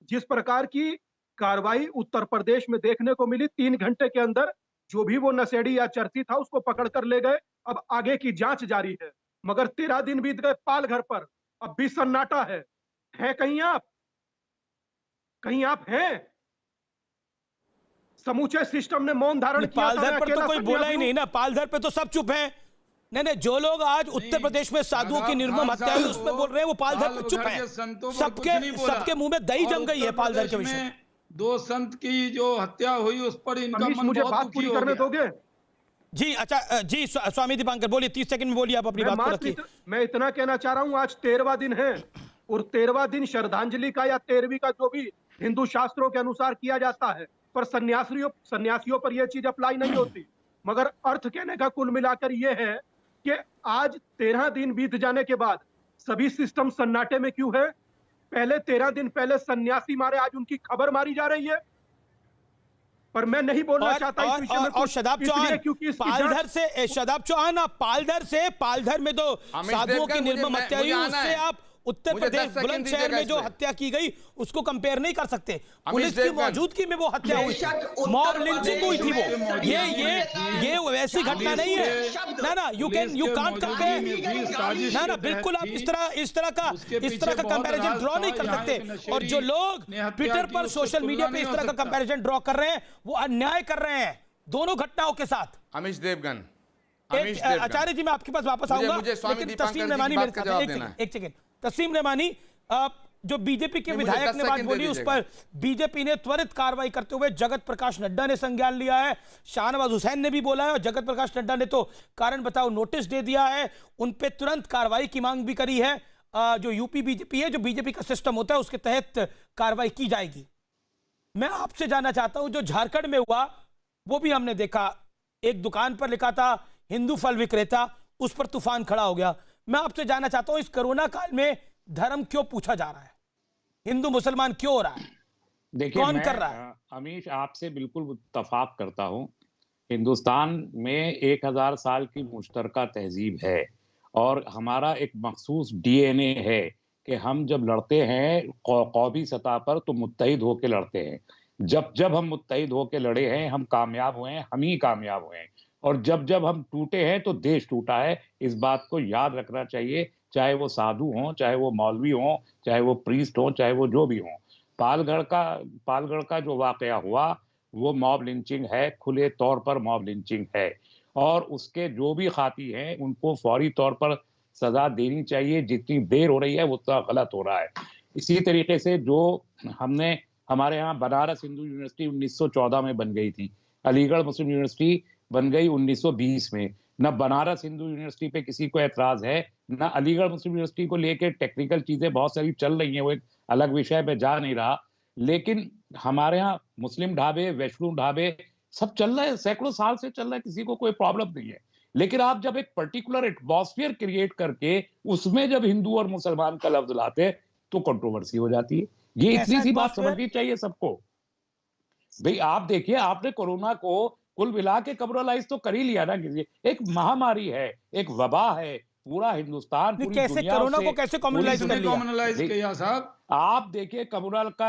जिस प्रकार की कार्रवाई उत्तर प्रदेश में देखने को मिली, 3 घंटे के अंदर जो भी वो नशेड़ी या चर्ची था उसको पकड़ कर ले गए। अब आगे की जांच जारी है, मगर 13 दिन बीत गए पाल घर पर, अब भी सन्नाटा है कहीं आप हैं? समूचे सिस्टम ने मौन धारण किया। पालघर पर तो कोई बोला ही नहीं ना, पालघर पे तो सब चुप हैं। नहीं, जो लोग आज उत्तर प्रदेश में साधुओं की निर्मम हत्या हुई उसमें बोल रहे हैं, वो पालघर पे चुप है। सबके मुंह में दही जम गई है पालघर के विषय में। 2 संत की जो हत्या हुई उस पर इनका मन मुझे बहुत बात पूरी करने दोगे? जी अच्छा जी स्वामी दीपांकर बोलिए, 30 सेकंड में बोलिए, आप अपनी बात को रखिए। मैं इतना कहना चाह रहा हूं, आज 13वां दिन है और 13वां दिन श्रद्धांजलि का या 13वीं का जो भी हिंदू शास्त्रों के अनुसार किया जाता है, पर सन्यासियों पर यह चीज अप्लाई नहीं होती। मगर अर्थ कहने का कुल मिलाकर यह है कि आज 13 दिन बीत जाने के बाद सभी सिस्टम सन्नाटे में क्यों है? पहले 13 दिन पहले सन्यासी मारे, आज उनकी खबर मारी जा रही है। पर मैं नहीं बोलना चाहता इस विषय में। और शादाब चौहान पालघर से, शादाब चौहान आप पालघर में तो साधुओं की निर्मम हत्या हुई, उससे आप उत्तर प्रदेश बुलंदशहर में जो हत्या की गई उसको कंपेयर नहीं कर सकते। पुलिस की मौजूदगी में वो हत्या हुई थी, मॉब लिंचिंग हुई थी वो। ये वैसी घटना नहीं है ना, यू कांट कंपेयर ना, बिल्कुल आप इस तरह का कंपैरिजन ड्रॉ नहीं कर सकते। और जो लोग ट्विटर पर, सोशल मीडिया पे इस तरह का कंपैरिजन ड्रॉ कर रहे हैं वो अन्याय कर रहे हैं दोनों घटनाओं के साथ। अमीश देवगन आचार्य जी मैं आपके पास वापस आऊंगा, लेकिन तस्लीम रेमानी मेरे साथ एक सेकंड। तस्लीम रेमानी, जो बीजेपी के विधायक ने बात बोली उस पर बीजेपी ने त्वरित कार्रवाई करते हुए जगत प्रकाश नड्डा ने संज्ञान लिया है, शाहनवाज हुसैन ने भी बोला है और जगत प्रकाश नड्डा ने तो कारण बताओ नोटिस दे दिया है, उन पे तुरंत कार्रवाई की मांग भी करी है। जो यूपी बीजेपी है, जो बीजेपी का सिस्टम होता है उसके तहत कार्रवाई की जाएगी। मैं आपसे जानना चाहता हूं, जो झारखंड में हुआ वो भी हमने देखा, एक दुकान पर लिखा था हिंदू फल विक्रेता, उस पर तूफान खड़ा हो गया। मैं आपसे जानना चाहता हूं इस कोरोना काल में धर्म क्यों पूछा जा रहा है, हिंदू मुसलमान क्यों हो रहा है, देखिए कौन कर रहा है? अमीश आपसे बिल्कुल इत्तेफाक करता हूं। हिंदुस्तान में 1000 साल की मुश्तरका तहजीब है और हमारा एक मखसूस डीएनए है कि हम जब लड़ते हैं कौमी सतह पर तो मुत्तहिद होकर लड़ते हैं। जब हम मुत्तहिद होकर लड़े हैं हम कामयाब हुए हैं, हम ही कामयाब हुए हैं। और जब हम टूटे हैं तो देश टूटा है। इस बात को याद रखना चाहिए, चाहे वो साधु हों, चाहे वो मौलवी हों, चाहे वो प्रीस्ट हों, चाहे वो जो भी हों। पालगढ़ का जो वाकया हुआ वो मॉब लिंचिंग है, खुले तौर पर मॉब लिंचिंग है और उसके जो भी खाती हैं उनको फौरी तौर पर सजा देनी चाहिए। जितनी देर हो रही है वो उतना गलत हो रहा है। इसी तरीके से जो हमारे यहाँ बनारस हिंदू यूनिवर्सिटी 1914 में बन गई थी, अलीगढ़ मुस्लिम यूनिवर्सिटी बन गई 1920 में। न बनारस हिंदू यूनिवर्सिटी पे किसी को एतराज है, न अलीगढ़ मुस्लिम यूनिवर्सिटी को लेकर टेक्निकल चीजें बहुत सारी चल रही हैं, वो एक अलग विषय पे जा नहीं रहा। लेकिन हमारे यहाँ मुस्लिम ढाबे, वैष्णो ढाबे सब चल रहे हैं, सैकड़ों साल से चल रहा है, किसी को कोई प्रॉब्लम नहीं है। लेकिन आप जब एक पर्टिकुलर एटमॉस्फेयर क्रिएट करके उसमें जब हिंदू और मुसलमान का लफ्ज लाते हैं तो कंट्रोवर्सी हो जाती है। ये इतनी सी बात समझनी चाहिए सबको। भाई आप देखिए, आपने कोरोना को कुल मिला के कम्युनलाइज तो कर ही लिया ना। किसी एक महामारी है, एक वबा है, पूरा हिंदुस्तान पूरी कैसे दुनिया कोरोना से- को कैसे कम्युनलाइज कर लिया? कम्युनलाइज किया साहब? आप देखिए कम्युनल का,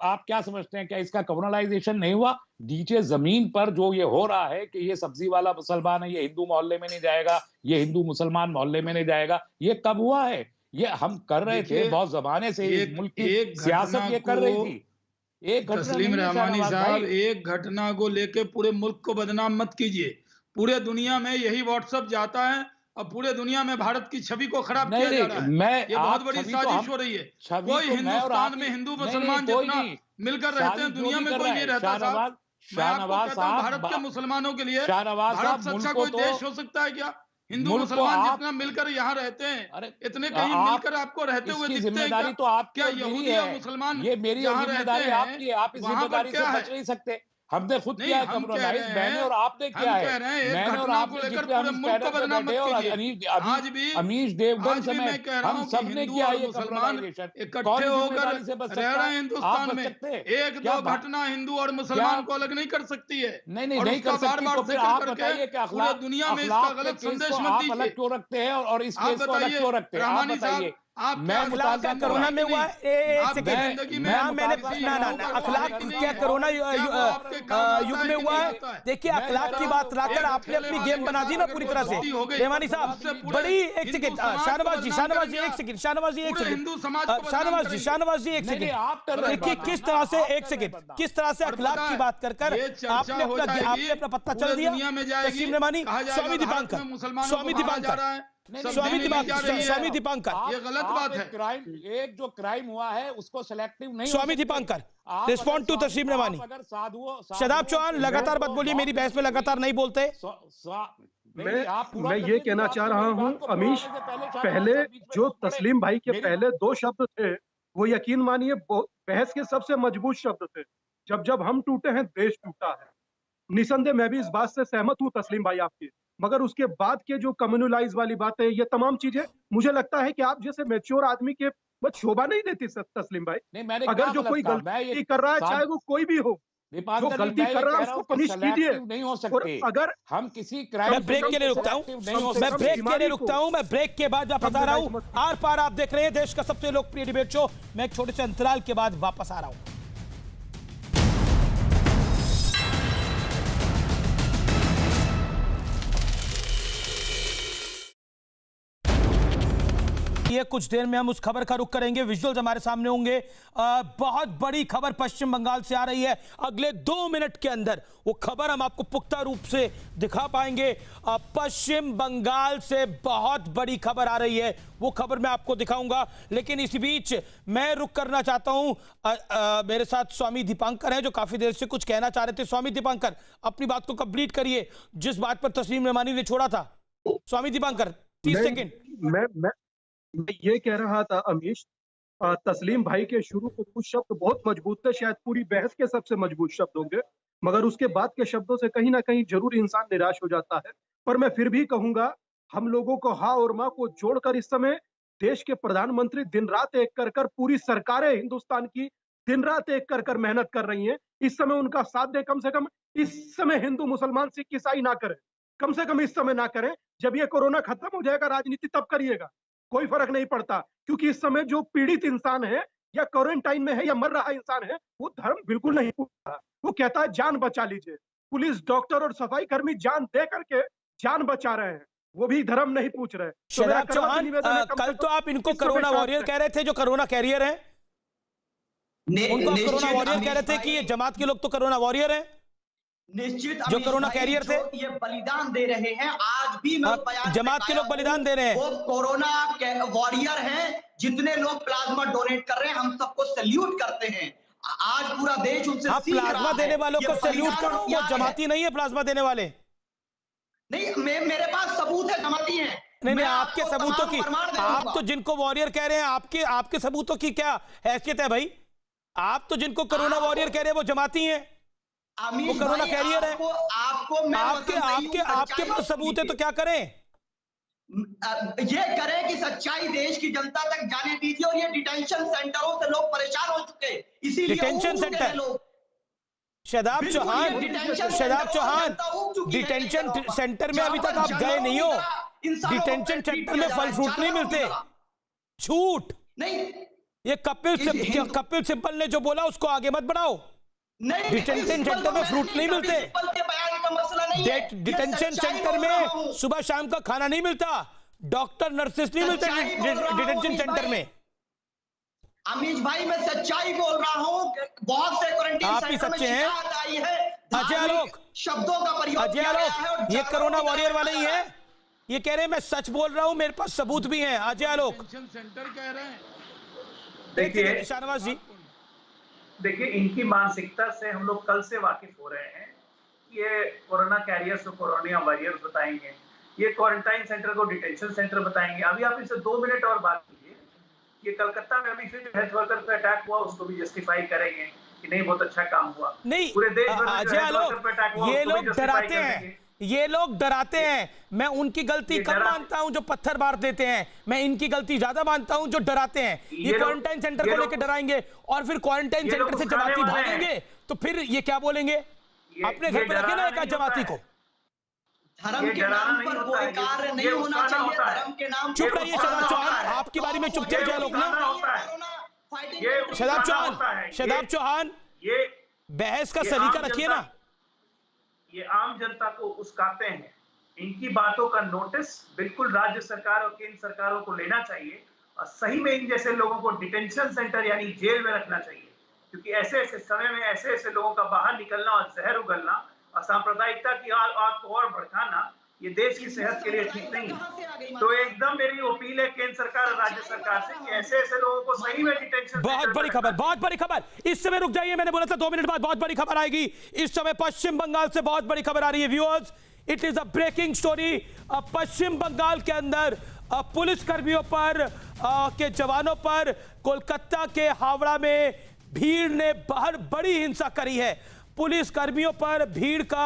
आप क्या समझते हैं, क्या इसका कम्युनलाइजेशन नहीं हुआ? नीचे जमीन पर जो ये हो रहा है कि ये सब्जी वाला मुसलमान है, ये हिंदू मोहल्ले में नहीं जाएगा, ये हिंदू मुसलमान मोहल्ले में नहीं जाएगा, ये कब हुआ है? ये हम कर रहे थे बहुत जमाने से, इस मुल्क की सियासत ये कर रही थी। एक घटना तस्लीम नहीं है रहमानी शाहनवाज साहब, भाई। एक घटना को लेके पूरे मुल्क को बदनाम मत कीजिए। पूरे दुनिया में यही व्हाट्सएप जाता है और पूरे दुनिया में भारत की छवि को खराब किया जा रहा है। ये बहुत बड़ी साजिश हो रही है। कोई हिंदुस्तान में हिंदू मुसलमान जितना मिलकर रहते हैं दुनिया में कोई नहीं रहता साहब। मैं आपको कहता हूं, भारत के मुसलमानों के लिए भारत से अच्छा कोई देश हो सकता है क्या? हिंदू मुसलमान जितना मिलकर यहाँ रहते हैं, इतने कहीं मिलकर आपको रहते हुए दिखते हैं क्या? तो आपकी क्या और मेरी यहूदी है। और मुसलमान ये मेरी जहाँ जिम्मेदारी रहते आपकी है, आप इस वहाँ पर जिम्मेदारी से क्या है? बच नहीं सकते। हमने खुद नहीं, किया है हम कह कम्युनलाइज, रहे मैंने हैं- और आपने किया हम है। कह रहे हैं, एक मैंने और घटना को आपने लेकर जितने हम पूरे इस मुल्क को पैनल पे बदनाम बैठे मत और कीजिए। आज भी अमीश देवगन आज भी मैं समेत कह रहा हम हूं कि सबने हिंदू किया और ये मुसलमान कम्युनलाइजेशन। इकट्ठे कौन होकर जिम्मेदारी से बच रह सकता रहे हैं है? हिंदुस्तान आप बच में। सकते हैं? एक क्या दो बात- घटना हिंदू और मुसलमान को अलग नहीं कर सकती है। नहीं और नहीं कर उसका सकती। बार-बार तो फिर जिक्र आप करके बताइए कि पूरे अखलाक दुनिया में इसका अखलाक के गलत केस संदेश को मत आप दीजिए। अलग क्यों रखते हैं और इस आप केस को अलग बताइए, क्यों रखते हैं? आप रहमानी साहब, बताइए। आप मैं क्या अखलाक क्या मुताज़ा कोरोना में हुआ है? एक आपकी सेकंड, जिंदगी में ना मैंने किसी ना लोगों का अखलाक नहीं क्या है? कोरोना क्या वो आपके काम आता युग है में कि हुआ नहीं है? आता है? देखिए मैं अखलाक कह की रहा बात हूं, लाकर एक आपने अपनी ठेले गेम वाले बना दी ना के पूरी साथ तरह अगर दोस्ती हो से। गई, रेवानी साहब उससे पूरे बड़ी एक हिंदू सेकंड, समाज को शाहनवाज जी बदनाम शाहनवाज जी करेंगे एक आप। सेकंड, शाहनवाज जी एक पूरे सेकंड, हिंदू समाज को बदनाम शाहनवाज जी करेंगे। शाहनवाज जी एक नहीं, सेकंड, आप कर रहे हैं देखिए बदनाम, किस तरह से आप एक कर रहे हैं सेकंड बदनाम। किस तरह से और अखलाक पता की है, बात कर ये चर्चा आपने हो अपना जाएगी, पत्ता पूरे चल दिया। दुनिया में जाएगी, तस्लीम रहमानी, कहा जाएगा स्वामी भारत दीपांकर, में मुसलमानों स्वामी को मारा जा दीपांकर, रहा है। सब स्वामी दिल्ली में जा रही है। स्वामी दीपांकर, ये गलत बात है। क्राइम, एक जो क्राइम हुआ है उसको सिलेक्टिव नहीं हो स्वामी सकते। दीपांकर, आप रिस्पॉन्ड टू अगर तस्लीम साधु- रहमानी। आप अगर साधुओं शदाब चौहान लगातार मत बोलिए, मेरी बहस में लगातार नहीं बोलते। मैं ये कहना चाह रहा हूं अमीश, पहले जो तस्लीम भाई के पहले दो शब्द थे वो यकीन मानिए बहस के सबसे मजबूत शब्द थे। जब जब हम टूटे हैं देश टूटा है। निसंदेह मैं भी इस बात से सहमत हूं तस्लीम भाई आपकी, मगर उसके बाद के जो कम्युनलाइज वाली बातें, ये तमाम चीजें मुझे लगता है कि आप जैसे मैच्योर आदमी के बस शोभा नहीं देती तस्लीम भाई। अगर जो कोई गलती कर रहा है चाहे वो कोई भी हो, जो गलती कर रहा है उसको पनिश कीजिए। नहीं हो और सकते अगर हम किसी क्राइम मैं ब्रेक के लिए रुकता हूं, मैं ब्रेक के लिए रुकता हूं, मैं ब्रेक के बाद मैं बता रहा हूं। आर पार आप देख रहे हैं देश का सबसे लोकप्रिय डिबेट शो। मैं एक छोटे से अंतराल के बाद वापस आ रहा हूं। ये कुछ देर में हम उस खबर का रुख करेंगे, विजुअल्स हमारे सामने होंगे। बहुत बड़ी खबर पश्चिम बंगाल से आ रही है। अगले 2 मिनट के अंदर वो खबर हम आपको पुख्ता रूप से दिखा पाएंगे। पश्चिम बंगाल से बहुत बड़ी खबर आ रही है, वो खबर मैं आपको दिखाऊंगा। लेकिन इसी बीच मैं रुख करना चाहता हूं, मेरे साथ स्वामी दीपांकर हैं जो काफी देर से कुछ कहना चाह रहे थे। स्वामी दीपांकर, अपनी बात को कंप्लीट करिए जिस बात पर तस्लीम रहमानी ने छोड़ा था। स्वामी दीपांकर 30 सेकेंड। मैं ये कह रहा था अमीश, तस्लीम भाई के शुरू के कुछ शब्द बहुत मजबूत थे, शायद पूरी बहस के सबसे मजबूत शब्द होंगे, मगर उसके बाद के शब्दों से कहीं ना कहीं जरूर इंसान निराश हो जाता है। पर मैं फिर भी कहूंगा, हम लोगों को हाँ और माँ को जोड़कर इस समय देश के प्रधानमंत्री दिन रात एक कर कर, पूरी सरकारें हिंदुस्तान की दिन रात एक कर कर मेहनत कर रही हैं। इस समय उनका साथ दे, कम से कम इस समय हिंदू मुसलमान सिख ईसाई ना करें, कम से कम इस समय ना करें। जब ये कोरोना खत्म हो जाएगा राजनीति तब करिएगा, कोई फर्क नहीं पड़ता, क्योंकि इस समय जो पीड़ित इंसान है या क्वारंटाइन में है या मर रहा इंसान है, वो धर्म बिल्कुल नहीं पूछता। वो कहता है जान बचा लीजिए। पुलिस, डॉक्टर और सफाई कर्मी जान दे करके जान बचा रहे हैं, वो भी धर्म नहीं पूछ रहे। शदाब चौहान, कल तो आप इनको कोरोना वॉरियर कह रहे थे जो कोरोना कैरियर हैं, उनको आप कोरोना वॉरियर कह रहे थे कि ये जमात के लोग तो कोरोना वॉरियर हैं, निश्चित जो कोरोना कैरियर थे, ये बलिदान दे रहे हैं। आज भी मैं जमात के लोग बलिदान दे रहे हैं, वो कोरोना वॉरियर हैं। जितने लोग प्लाज्मा डोनेट कर रहे हैं, हम सबको सैल्यूट करते हैं। आज पूरा देश उनसे आप प्लाज्मा देने वालों को सैल्यूट करो, वो जमाती नहीं है प्लाज्मा देने वाले। नहीं, मेरे पास सबूत है, जमाती हैं। नहीं, आपके सबूतों की, आप तो जिनको वॉरियर कह रहे हैं, आपके सबूतों की क्या हैसियत है भाई? आप तो जिनको कोरोना वॉरियर कह रहे हैं वो जमाती हैं, वो कोरोना कैरियर है। आपको मैं आपके पास सबूत है तो क्या करें? ये करें कि सच्चाई देश की जनता तक जाने दीजिए। और ये डिटेंशन सेंटरों से लोग परेशान हो चुके, इसीलिए डिटेंशन सेंटर लोग। शदाब चौहान, डिटेंशन सेंटर में अभी तक आप गए नहीं हो। डिटेंशन सेंटर में फल फ्रूट नहीं मिलते। झूठ नहीं, ये कपिल सिब्बल ने जो बोला उसको आगे मत बढ़ाओ। डिटेंशन सेंटर में फ्रूट नहीं मिलते। डिटेंशन सेंटर में सुबह शाम का खाना नहीं मिलता, डॉक्टर नर्सेस नहीं मिलते डिटेंशन सेंटर में। अमीश भाई मैं सच्चाई बोल रहा हूँ। बहुत से क्वारंटाइन आप ही सच्चे हैं। अजय आलोक, शब्दों का प्रयोग अजय आलोक, ये कोरोना वॉरियर वाले ही है। ये कह रहे हैं मैं सच बोल रहा हूँ, मेरे पास सबूत भी हैं। अजय आलोक सेंटर कह रहे हैं। देखिए शाहनवाज जी, देखिए इनकी मानसिकता से हम लोग कल से वाकिफ हो रहे हैं। ये कोरोना कैरियर्स को कोरोना वॉरियर्स बताएंगे, ये क्वारंटाइन सेंटर को डिटेंशन सेंटर बताएंगे। अभी आप इनसे 2 मिनट और बात कीजिए। ये कलकत्ता में अभी फिर हेल्थ वर्कर पे अटैक हुआ, उसको भी जस्टिफाई करेंगे कि नहीं बहुत अच्छा काम हुआ। नहीं पूरे देश भर में अजय आलोक, ये लोग डराते हैं, ये लोग डराते हैं। मैं उनकी गलती कम मानता हूं जो पत्थर मार देते हैं, मैं इनकी गलती ज्यादा मानता हूं जो डराते हैं। ये क्वारंटाइन सेंटर को लेकर डराएंगे और फिर क्वारंटाइन सेंटर से जमाती भागेंगे तो फिर ये क्या बोलेंगे? अपने घर पे रखे ना एक जमाती को। धर्म के नाम पर कोई कार्य नहीं होना चाहिए। धर्म के नाम। चुप रहिए शदाब चौहान, आपकी बारी में चुप थे जय लोग ना। शदाब चौहान, ये बहस का सलीका रखिए ना। ये आम जनता को उस्काते हैं। इनकी बातों का नोटिस बिल्कुल राज्य सरकार और केंद्र सरकारों को लेना चाहिए और सही में इन जैसे लोगों को डिटेंशन सेंटर यानी जेल में रखना चाहिए, क्योंकि ऐसे ऐसे समय में ऐसे ऐसे लोगों का बाहर निकलना और जहर उगलना और सांप्रदायिकता की आग को और भड़काना ये देश की सेहत के लिए ठीक नहीं है। तो एकदम मेरी अपील है केंद्र सरकार और राज्य सरकार से कि ऐसे ऐसे लोगों को सही में डिटेंशन। बहुत बड़ी खबर, बहुत बड़ी खबर। इस समय रुक जाइए, मैंने बोला था 2 मिनट बाद बहुत बड़ी खबर आएगी। इस समय पश्चिम बंगाल से बहुत बड़ी खबर आ रही है viewers. It is a breaking story. Paschim Bangal के अंदर पुलिस कर्मियों पर के जवानों पर कोलकाता के हावड़ा में भीड़ ने बाहर बड़ी हिंसा करी है। पुलिस कर्मियों पर भीड़ का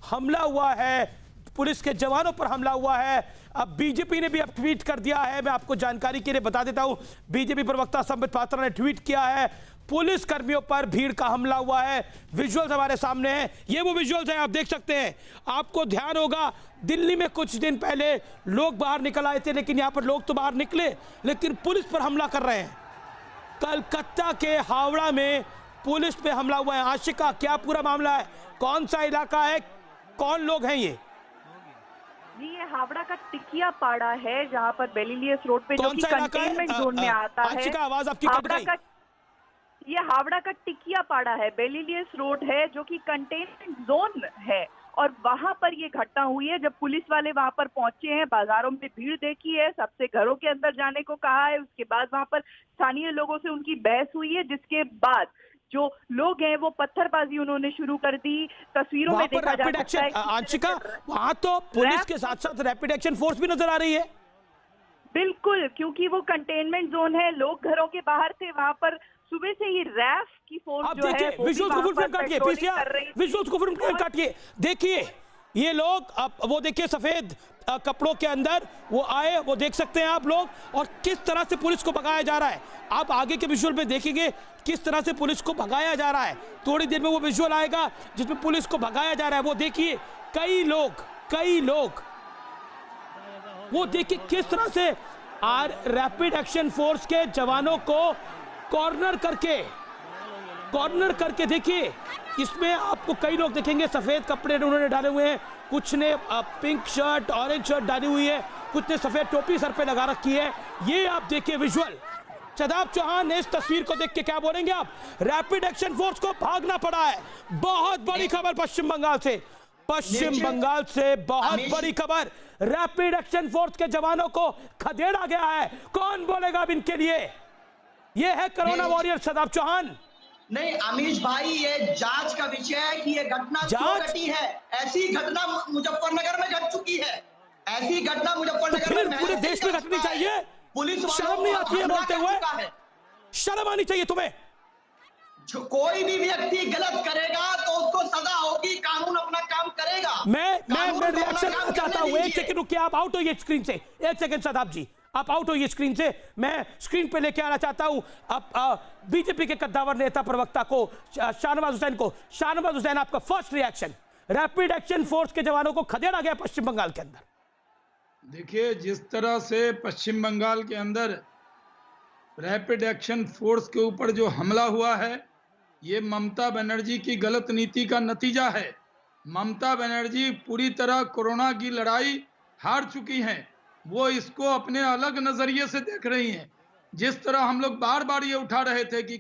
हमला हुआ है, पुलिस के जवानों पर हमला हुआ है। अब बीजेपी ने भी अब ट्वीट कर दिया है, मैं आपको जानकारी के लिए बता देता हूं। बीजेपी प्रवक्ता संबित पात्रा ने ट्वीट किया है, पुलिस कर्मियों पर भीड़ का हमला हुआ है। विजुअल्स हमारे सामने हैं, ये वो विजुअल्स हैं, आप देख सकते हैं। आपको ध्यान होगा दिल्ली में कुछ दिन पहले लोग बाहर निकल आए थे, लेकिन यहां पर लोग तो बाहर निकले लेकिन पुलिस पर हमला कर रहे हैं। कलकत्ता के हावड़ा में पुलिस पे हमला हुआ है। आशिका, क्या पूरा मामला है? कौन सा इलाका है, कौन लोग हैं ये? ये हावड़ा का टिकिया पाड़ा है, जहां पर बेलिलियस रोड पे जो कि कंटेनमेंट जोन में आता है। आशिका, आवाज आपकी कट गई। ये हावड़ा का टिकिया पाड़ा है, बेलिलियस रोड है जो कि कंटेनमेंट जोन है और वहां पर ये घटना हुई है। जब पुलिस वाले वहां पर पहुंचे हैं, बाजारों में भीड़ देखी है, सबसे घरों के अंदर जाने को कहा है। उसके बाद वहां पर स्थानीय लोगों से उनकी बहस हुई है, जिसके बाद जो लोग हैं वो पत्थरबाजी उन्होंने शुरू कर दी। तस्वीरों में देखा जा सकता है। आंशिका, वहां तो पुलिस के साथ साथ रैपिड एक्शन फोर्स भी नजर आ रही है। बिल्कुल, क्योंकि वो कंटेनमेंट जोन है, लोग घरों के बाहर थे। वहां पर सुबह से ही रैफ की फोर्स जो है विजुअल्स को फुल फ्रेम काटिए, विजुअल्स को फुल फ्रेम काटिए। देखिए ये लोग, अब वो देखिए सफेद कपड़ों के अंदर वो आए, वो देख सकते हैं आप लोग, और किस तरह से पुलिस को भगाया जा रहा है। आप आगे के विजुअल में देखेंगे किस तरह से पुलिस को भगाया जा रहा है। थोड़ी देर में वो विजुअल आएगा जिसमें पुलिस को भगाया जा रहा है। वो देखिए कई लोग वो देखिए किस तरह से रैपिड एक्शन फोर्स के जवानों को कॉर्नर करके देखिए। इसमें आपको कई लोग देखेंगे सफेद कपड़े उन्होंने डाले हुए हैं, कुछ ने पिंक शर्ट, ऑरेंज शर्ट डाली हुई है, कुछ ने सफेद टोपी सर पे लगा रखी है। ये आप देखिए विजुअल। शदाब चौहान, इस तस्वीर को देख के क्या बोलेंगे आप? रैपिड एक्शन फोर्स को भागना पड़ा है। बहुत बड़ी खबर पश्चिम बंगाल से बहुत बड़ी खबर। रैपिड एक्शन फोर्स के जवानों को खदेड़ा गया है। कौन बोलेगा अब इनके लिए? ये है कोरोना वॉरियर शदाब चौहान। नहीं अमीश भाई, ये जांच का विषय है कि ये घटना क्यों घटी है। ऐसी घटना मुजफ्फरनगर में घट चुकी है। ऐसी घटना मुजफ्फरनगर में पूरे देश में घटनी चाहिए। पुलिस शर्म नहीं आती है बोलते हुए? शर्म आनी चाहिए तुम्हें। कोई भी व्यक्ति गलत करेगा तो उसको सजा होगी, कानून अपना काम करेगा। मैं रिएक्शन चाहता हूं। एक सेकंड रुकिए, आप आउट होइए स्क्रीन से। एक सेकंड शादाब जी, आप आउट होइए स्क्रीन से। मैं स्क्रीन पे लेके आना चाहता हूं अब बीजेपी के कद्दावर नेता प्रवक्ता को, शाहनवाज हुसैन को। शाहनवाज हुसैन, आपका first reaction. Rapid action force के जवानों को खदेड़ा गया पश्चिम बंगाल के अंदर। देखिए, जिस तरह से पश्चिम बंगाल के अंदर रैपिड एक्शन फोर्स के ऊपर जो हमला हुआ है, ये ममता बनर्जी की गलत नीति का नतीजा है। ममता बनर्जी पूरी तरह कोरोना की लड़ाई हार चुकी हैं। वो इसको अपने अलग नजरिए से देख रही हैं। जिस तरह हम लोग बार बार ये उठा रहे थे कि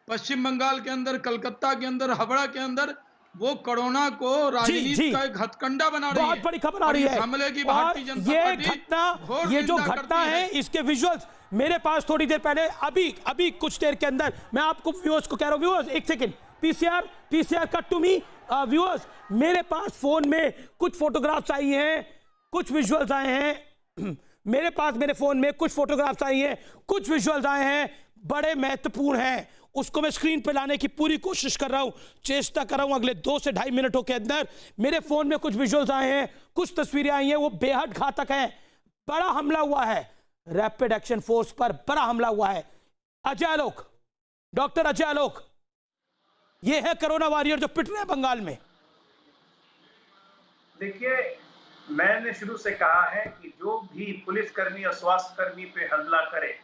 पश्चिम बंगाल के अंदर, कलकत्ता के अंदर, हावड़ा के अंदर वो कोरोना को राजनीति का एक हथकंडा बना रही है। बहुत बड़ी खबर आ रही है। हमले की भारतीय जनता पार्टी, ये जो घटना है, इसके विजुअल्स मेरे पास थोड़ी देर पहले, अभी कुछ देर के अंदर मैं आपको व्यूअर्स को कह रहा हूं। व्यूअर्स, एक second, PCR cut to me. Viewers, मेरे पास फोन में कुछ फोटोग्राफ्स आई हैं, कुछ विजुअल्स आए हैं। मेरे पास मेरे फोन में कुछ फोटोग्राफ्स आई हैं, कुछ विजुअल्स आए हैं, बड़े महत्वपूर्ण हैं। उसको मैं स्क्रीन पे लाने की पूरी कोशिश कर रहा हूं, चेष्टा कर रहा हूं। अगले 2 से 2.5 मिनटों के अंदर मेरे फोन में कुछ विजुअल्स आए हैं, कुछ तस्वीरें आई हैं, वो बेहद घातक हैं। बड़ा हमला हुआ है रैपिड एक्शन फोर्स पर, बड़ा हमला हुआ है। अजय आलोक, डॉक्टर अजय आलोक, ये है कोरोना वॉरियर जो पिट रहे हैं बंगाल में। देखिए, मैंने शुरू से कहा है कि जो भी पुलिसकर्मी और स्वास्थ्य कर्मी पे हमला करे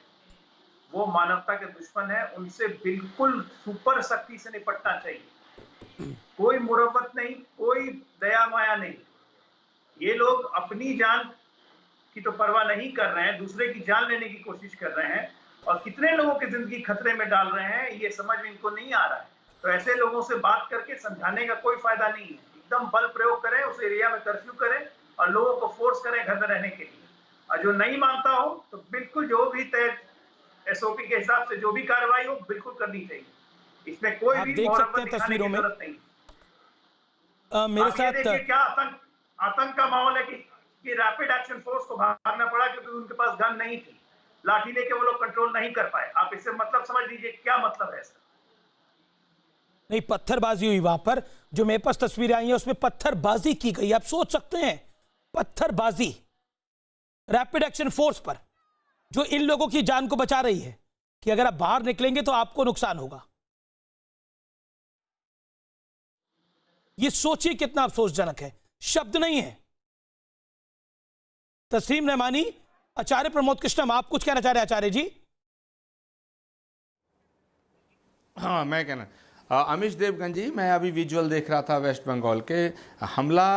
वो मानवता के दुश्मन है। उनसे बिल्कुल सुपर शक्ति से निपटना चाहिए। कोई मुरव्वत नहीं, कोई दया माया नहीं। ये लोग अपनी जान की तो परवाह नहीं कर रहे हैं, दूसरे की जान लेने की कोशिश कर रहे हैं, और कितने लोगों की जिंदगी खतरे में डाल रहे हैं ये समझ में इनको नहीं आ रहा है। तो ऐसे लोगों से बात करके समझाने का कोई फायदा नहीं है। एकदम बल प्रयोग करें, उस एरिया में कर्फ्यू करें और लोगों को फोर्स करें घर में रहने के लिए। और जो नहीं मानता हो तो बिल्कुल जो भी तय एसओपी के हिसाब से जो भी कार्रवाई हो बिल्कुल करनी चाहिए। इसमें कोई भी देख सकते हैं तस्वीरों में जरूरत नहीं। मेरे साथ देखिए क्या आतंक का माहौल है कि रैपिड एक्शन फोर्स को भागना पड़ा क्योंकि उनके पास गन नहीं थी, लाठी लेके वो लोग कंट्रोल नहीं कर पाए। आप इससे मतलब समझ लीजिए क्या मतलब है इसका। नहीं, पत्थरबाजी हुई वहां पर। जो मेरे पास तस्वीरें आई हैं उसमें पत्थरबाजी की गई। आप सोच सकते हैं, पत्थरबाजी रैपिड एक्शन फोर्स पर, जो इन लोगों की जान को बचा रही है कि अगर आप बाहर निकलेंगे तो आपको नुकसान होगा। ये सोचिए कितना अफसोसजनक है, शब्द नहीं है। तस्लीम रहमानी, आचार्य प्रमोद कृष्णम, आप कुछ कहना चाह रहे हैं आचार्य जी? हाँ, मैं कहना, अमीश देवगन जी, मैं अभी विजुअल देख रहा था वेस्ट बंगाल के हमला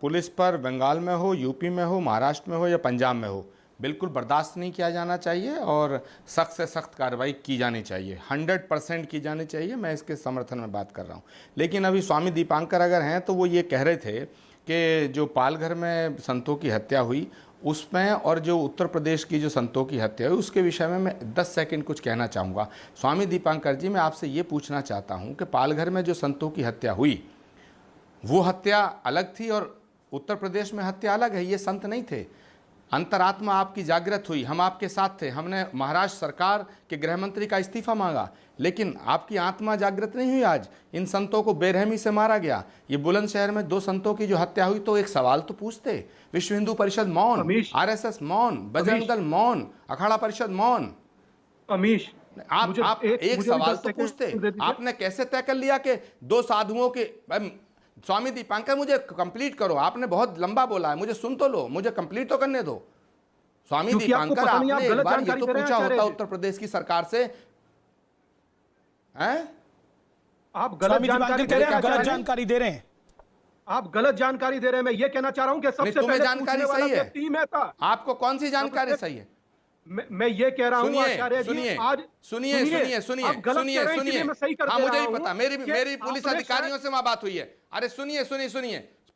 पुलिस पर, बंगाल में हो, यूपी में हो, महाराष्ट्र में हो या पंजाब में हो, बिल्कुल बर्दाश्त नहीं किया जाना चाहिए और सख्त से सख्त कार्रवाई की जानी चाहिए, 100% की जानी चाहिए। मैं इसके समर्थन में बात कर रहा हूँ। लेकिन अभी स्वामी दीपांकर अगर हैं तो वो ये कह रहे थे कि जो पालघर में संतों की हत्या हुई उसमें और जो उत्तर प्रदेश की जो संतों की हत्या हुई उसके विषय में मैं 10 सेकंड कुछ कहना चाहूँगा। स्वामी दीपांकर जी, मैं आपसे ये पूछना चाहता हूँ कि पालघर में जो संतों की हत्या हुई वो हत्या अलग थी और उत्तर प्रदेश में हत्या अलग है। ये संत नहीं थे। अंतरात्मा आपकी जागृत हुई, हम आपके साथ थे, हमने महाराष्ट्र सरकार के गृह मंत्री का इस्तीफा मांगा, लेकिन आपकी आत्मा जागृत नहीं हुई। आज इन संतों को बेरहमी से मारा गया। ये बुलंदशहर में 2 संतों की जो हत्या हुई, तो एक सवाल तो पूछते। विश्व हिंदू परिषद मौन, आरएसएस मौन, बजरंग दल मौन, अखाड़ा परिषद मौन। अमीश, आप एक सवाल तो पूछते। आपने कैसे तय कर लिया कि 2 साधुओं के? स्वामी दीपांकर, मुझे कंप्लीट करो। आपने बहुत लंबा बोला है, मुझे सुन तो लो, मुझे कंप्लीट तो करने दो। स्वामी दीपांकर, आपने एक बार ये तो पूछा होता उत्तर प्रदेश की सरकार से, हैं? आप गलत जानकारी दे रहे हैं। गलत जानकारी दे रहे हैं। आप गलत जानकारी दे रहे हैं। मैं ये कहना चाह रहा हूं कि सबसे तुम्हें पहले जानकारी सही है? टीम है था। आपको कौन सी जानकारी सही है? मैं ये कह रहा हूं आचार्य जी, आज सुनिए, हाँ, मुझे ही पता, मेरी पुलिस अधिकारियों से वहां बात हुई है। अरे सुनिए,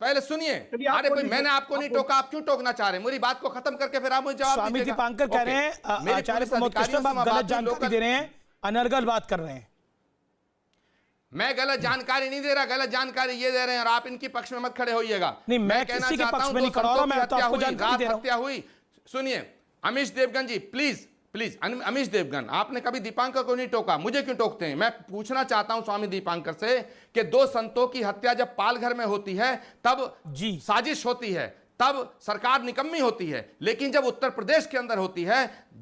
पहले सुनिए। अरे भाई, मैंने आपको नहीं टोका, आप क्यों टोकना चाह रहे हैं? मेरी बात को खत्म करके फिर आप मुझे जवाब दीजिएगा। स्वामी दीपांकर कह रहे हैं आचार्य प्रमोद कृष्णम आप गलत जानकारी दे रहे हैं, अनर्गल बात कर रहे हैं। मैं गलत जानकारी नहीं दे रहा, गलत जानकारी ये दे रहे हैं और आप इनकी पक्ष में मत खड़े होइएगा। नहीं, मैं किसी के पक्ष में नहीं खड़ा रहा हूं, मैं तो आपको जानकारी दे रहा हूं। हत्या हुई। सुनिए अमीश देवगन जी, प्लीज प्लीज अमीश देवगन, आपने कभी दीपांकर को नहीं टोका, मुझे क्यों टोकते हैं? मैं पूछना चाहता हूं स्वामी दीपांकर से कि 2 संतों की हत्या जब पालघर में होती है तब जी साजिश होती है, तब सरकार निकम्मी होती है, लेकिन जब उत्तर प्रदेश के अंदर होती है,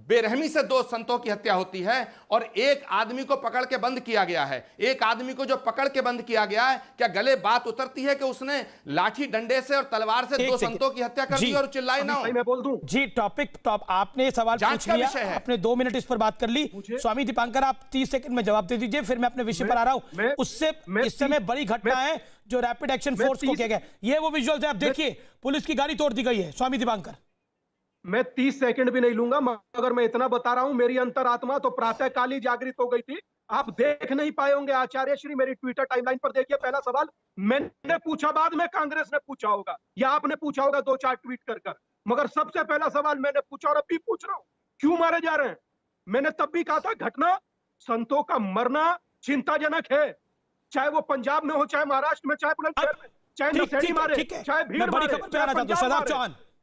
बेरहमी से 2 संतों की हत्या होती है और एक आदमी को पकड़ के बंद किया गया है। एक आदमी को जो पकड़ के बंद किया गया है, क्या गले बात उतरती है कि उसने लाठी डंडे से और तलवार से 2 संतों की हत्या कर दी और चिल्लाए ना हो? मैं बोल दूं जी, टॉपिक आपने सवाल पूछ लिया, आपने 2 मिनट इस पर बात कर ली। स्वामी दीपांकर, आप 30 सेकंड में जवाब दे दीजिए, फिर मैं अपने विषय पर आ रहा हूं। उससे इस समय बड़ी घटना है जो रैपिड एक्शन फोर्स को किया गया, ये वो विजुअल्स है, आप देखिए, पुलिस की गाड़ी तोड़ दी गई है। स्वामी दीपांकर, मैं 30 सेकंड भी नहीं लूंगा, मगर मैं इतना बता रहा हूं, मेरी अंतरात्मा तो प्रातःकाल ही जागृत हो गई थी। आप देख नहीं पाए होंगे आचार्य श्री, मेरी ट्विटर टाइमलाइन पर देखिए, पहला सवाल मैंने पूछा, बाद में कांग्रेस ने पूछा होगा या आपने पूछा होगा 2-4 ट्वीट कर, मगर सबसे पहला सवाल मैंने पूछा और अब भी पूछ रहा हूं, क्यों मारे जा रहे हैं? मैंने तब भी कहा था घटना संतों का मरना चिंताजनक है, चाहे वो पंजाब में हो, चाहे महाराष्ट्र में, चाहे बुलंदशहर में, चाहे नशेड़ी मारे, चाहे भीड़ मारे।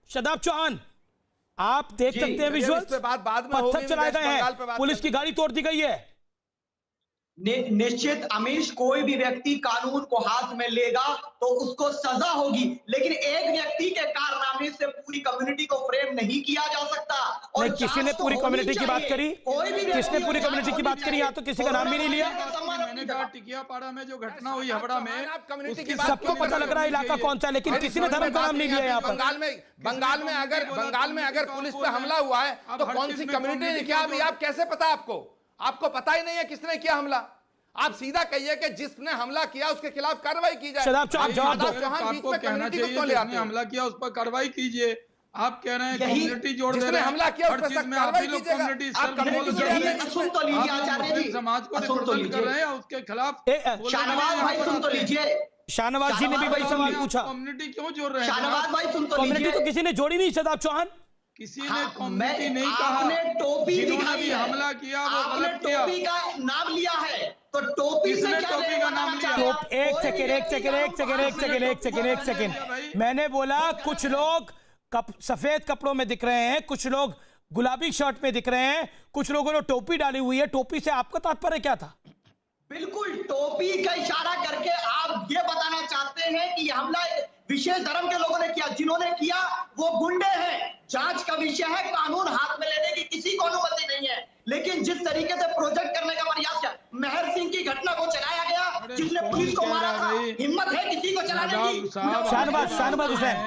शदाब चौहान, आप देख सकते हैं विजुअल्स, पत्थर चलाए गए हैं, पुलिस की गाड़ी तोड़ दी गई है। निश्चित अमीश, कोई भी व्यक्ति कानून को हाथ में लेगा तो उसको सजा होगी, लेकिन एक व्यक्ति के कारनामे से पूरी कम्युनिटी को फ्रेम नहीं किया जा सकता। और किसी ने पूरी कम्युनिटी की बात करी? किसने पूरी कम्युनिटी की बात करी? यहाँ तो किसी का नाम भी नहीं लिया। मैंने कहा टिकियापाड़ा में जो घटना हुई हावड़ा में, सबको पता लग रहा है इलाका कौन सा है, लेकिन किसी ने धर्म का नाम नहीं लिया। यहाँ पर बंगाल में अगर पुलिस पे हमला हुआ है तो कौन सी कम्युनिटी ने किया, अभी आप कैसे पता? आपको पता ही नहीं है किसने किया हमला। आप सीधा कहिए कि जिसने हमला किया उसके खिलाफ कार्रवाई की जाए। चौहान बीच में कम्युनिटी को क्यों ले आते हैं? हमला किया उस पर कार्रवाई कीजिए। आप कह रहे हैं कम्युनिटी जोड़ दे रहे हैं, हमला किया उस पर कार्रवाई कीजिएगा। आप कम्युनिटी सुन तो लीजिए आचार्य जी, समाज को रिप्रेजेंट कर रहे हैं, उसके खिलाफ शाहनवाज भाई सुन तो लीजिए। शाहनवाज जी ने भी वही सवाल पूछा, कम्युनिटी क्यों जोड़ रहे हैं? शाहनवाज भाई सुन तो लीजिए। कम्युनिटी तो किसी ने जोड़ी नहीं शदाब चौहान, किसी ने कम्युनिटी नहीं कहा। आपने टोपी दिखाई है, हमला किया वो आपने गलत किया। टोपी का नाम लिया है तो टोपी से क्या टोपी का नाम लिया? एक सेकेंड, मैंने बोला कुछ लोग सफेद कपड़ों में दिख रहे हैं, कुछ लोग गुलाबी शर्ट में दिख रहे हैं, कुछ लोगों ने टोपी डाली हुई है। टोपी से आपका तात्पर्य क्या था? बिल्कुल टोपी का इशारा करके आप ये बताना चाहते हैं कि यह हमला विशेष धर्म के लोगों ने किया, जिन्होंने किया वो गुंडे हैं। जांच का विषय है, कानून हाथ में लेने की किसी को अनुमति नहीं है, लेकिन जिस तरीके से प्रोजेक्ट करने का प्रयास किया, मेहर सिंह की घटना को चलाया गया, जिसने पुलिस को मारा था, हिम्मत है किसी को चलाने की? शाहनवाज हुसैन,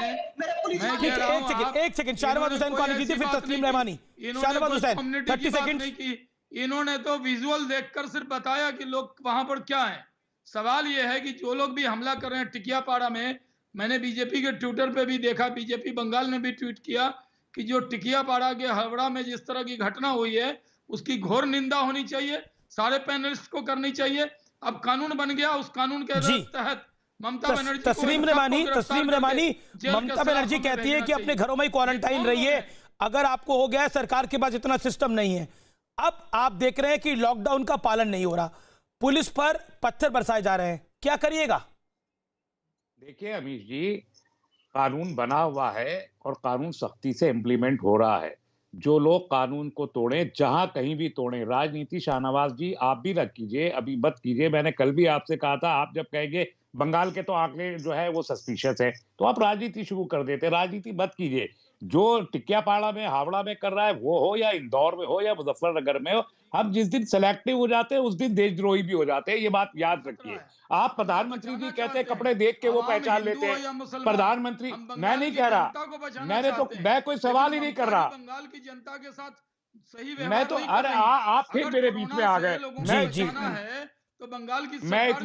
एक सेकंड, शाहनवाज हुसैन को आने दीजिए, फिर तस्लीम रहमानी। शाहनवाज हुसैन 30 सेकंड। इन्होंने तो विजुअल देखकर सिर्फ बताया कि लोग वहां पर क्या है। सवाल यह है कि जो लोग भी हमला कर रहे हैं टिकियापाड़ा में, मैंने बीजेपी के ट्विटर पे भी देखा, बीजेपी बंगाल ने भी ट्वीट किया कि जो टिकियापाड़ा के हावड़ा में जिस तरह की घटना हुई है उसकी घोर निंदा होनी चाहिए, सारे पैनलिस्ट को करनी चाहिए। अब कानून बन गया, उस कानून के तहत ममता बनर्जी, तस्लीम रहमानी, ममता बनर्जी कहती है कि अपने घरों में ही क्वारंटाइन रहिए, अगर आपको हो गया, सरकार के पास इतना सिस्टम नहीं है। अब आप देख रहे हैं कि लॉकडाउन का पालन नहीं हो रहा, पुलिस पर पत्थर बरसाए जा रहे हैं, क्या करिएगा? देखिए अमीश जी, कानून बना हुआ है और कानून सख्ती से इम्प्लीमेंट हो रहा है। जो लोग कानून को तोड़े, जहां कहीं भी तोड़े, राजनीति शाहनवाज जी आप भी रख कीजिए, अभी मत कीजिए। मैंने कल भी आपसे कहा था, आप जब कहेंगे बंगाल के तो आंकड़े जो है वो सस्पिशियस है, तो आप राजनीति शुरू कर देते। राजनीति मत कीजिए। जो टिकियापाड़ा में, हावड़ा में कर रहा है, वो हो या इंदौर में हो या मुजफ्फरनगर में हो, हम जिस दिन सेलेक्टिव हो जाते हैं उस दिन देशद्रोही भी हो जाते हैं, ये बात याद रखिए। आप प्रधानमंत्री जी कहते हैं कपड़े देख के वो पहचान लेते हैं, प्रधानमंत्री, मैं नहीं कह रहा, मैं कोई सवाल ही नहीं कर रहा। बंगाल की जनता के साथ सही मैं तो, अरे आप फिर मेरे बीच में आ गए। जी तो बंगाल की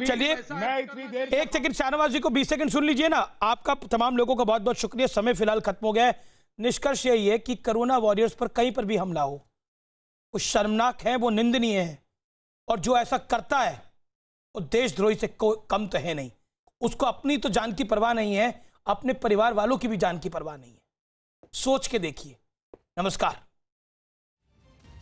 चलिए, एक सेकंड, शाहनवाज जी को 20 सेकंड सुन लीजिए ना। आपका तमाम लोगों का बहुत बहुत शुक्रिया, समय फिलहाल खत्म हो गया है। निष्कर्ष यही है कि कोरोना वॉरियर्स पर कहीं पर भी हमला हो, वो शर्मनाक है, वो निंदनीय है, और जो ऐसा करता है वो देशद्रोही से कम तो है नहीं। उसको अपनी तो जान की परवाह नहीं है, अपने परिवार वालों की भी जान की परवाह नहीं है। सोच के देखिए। नमस्कार।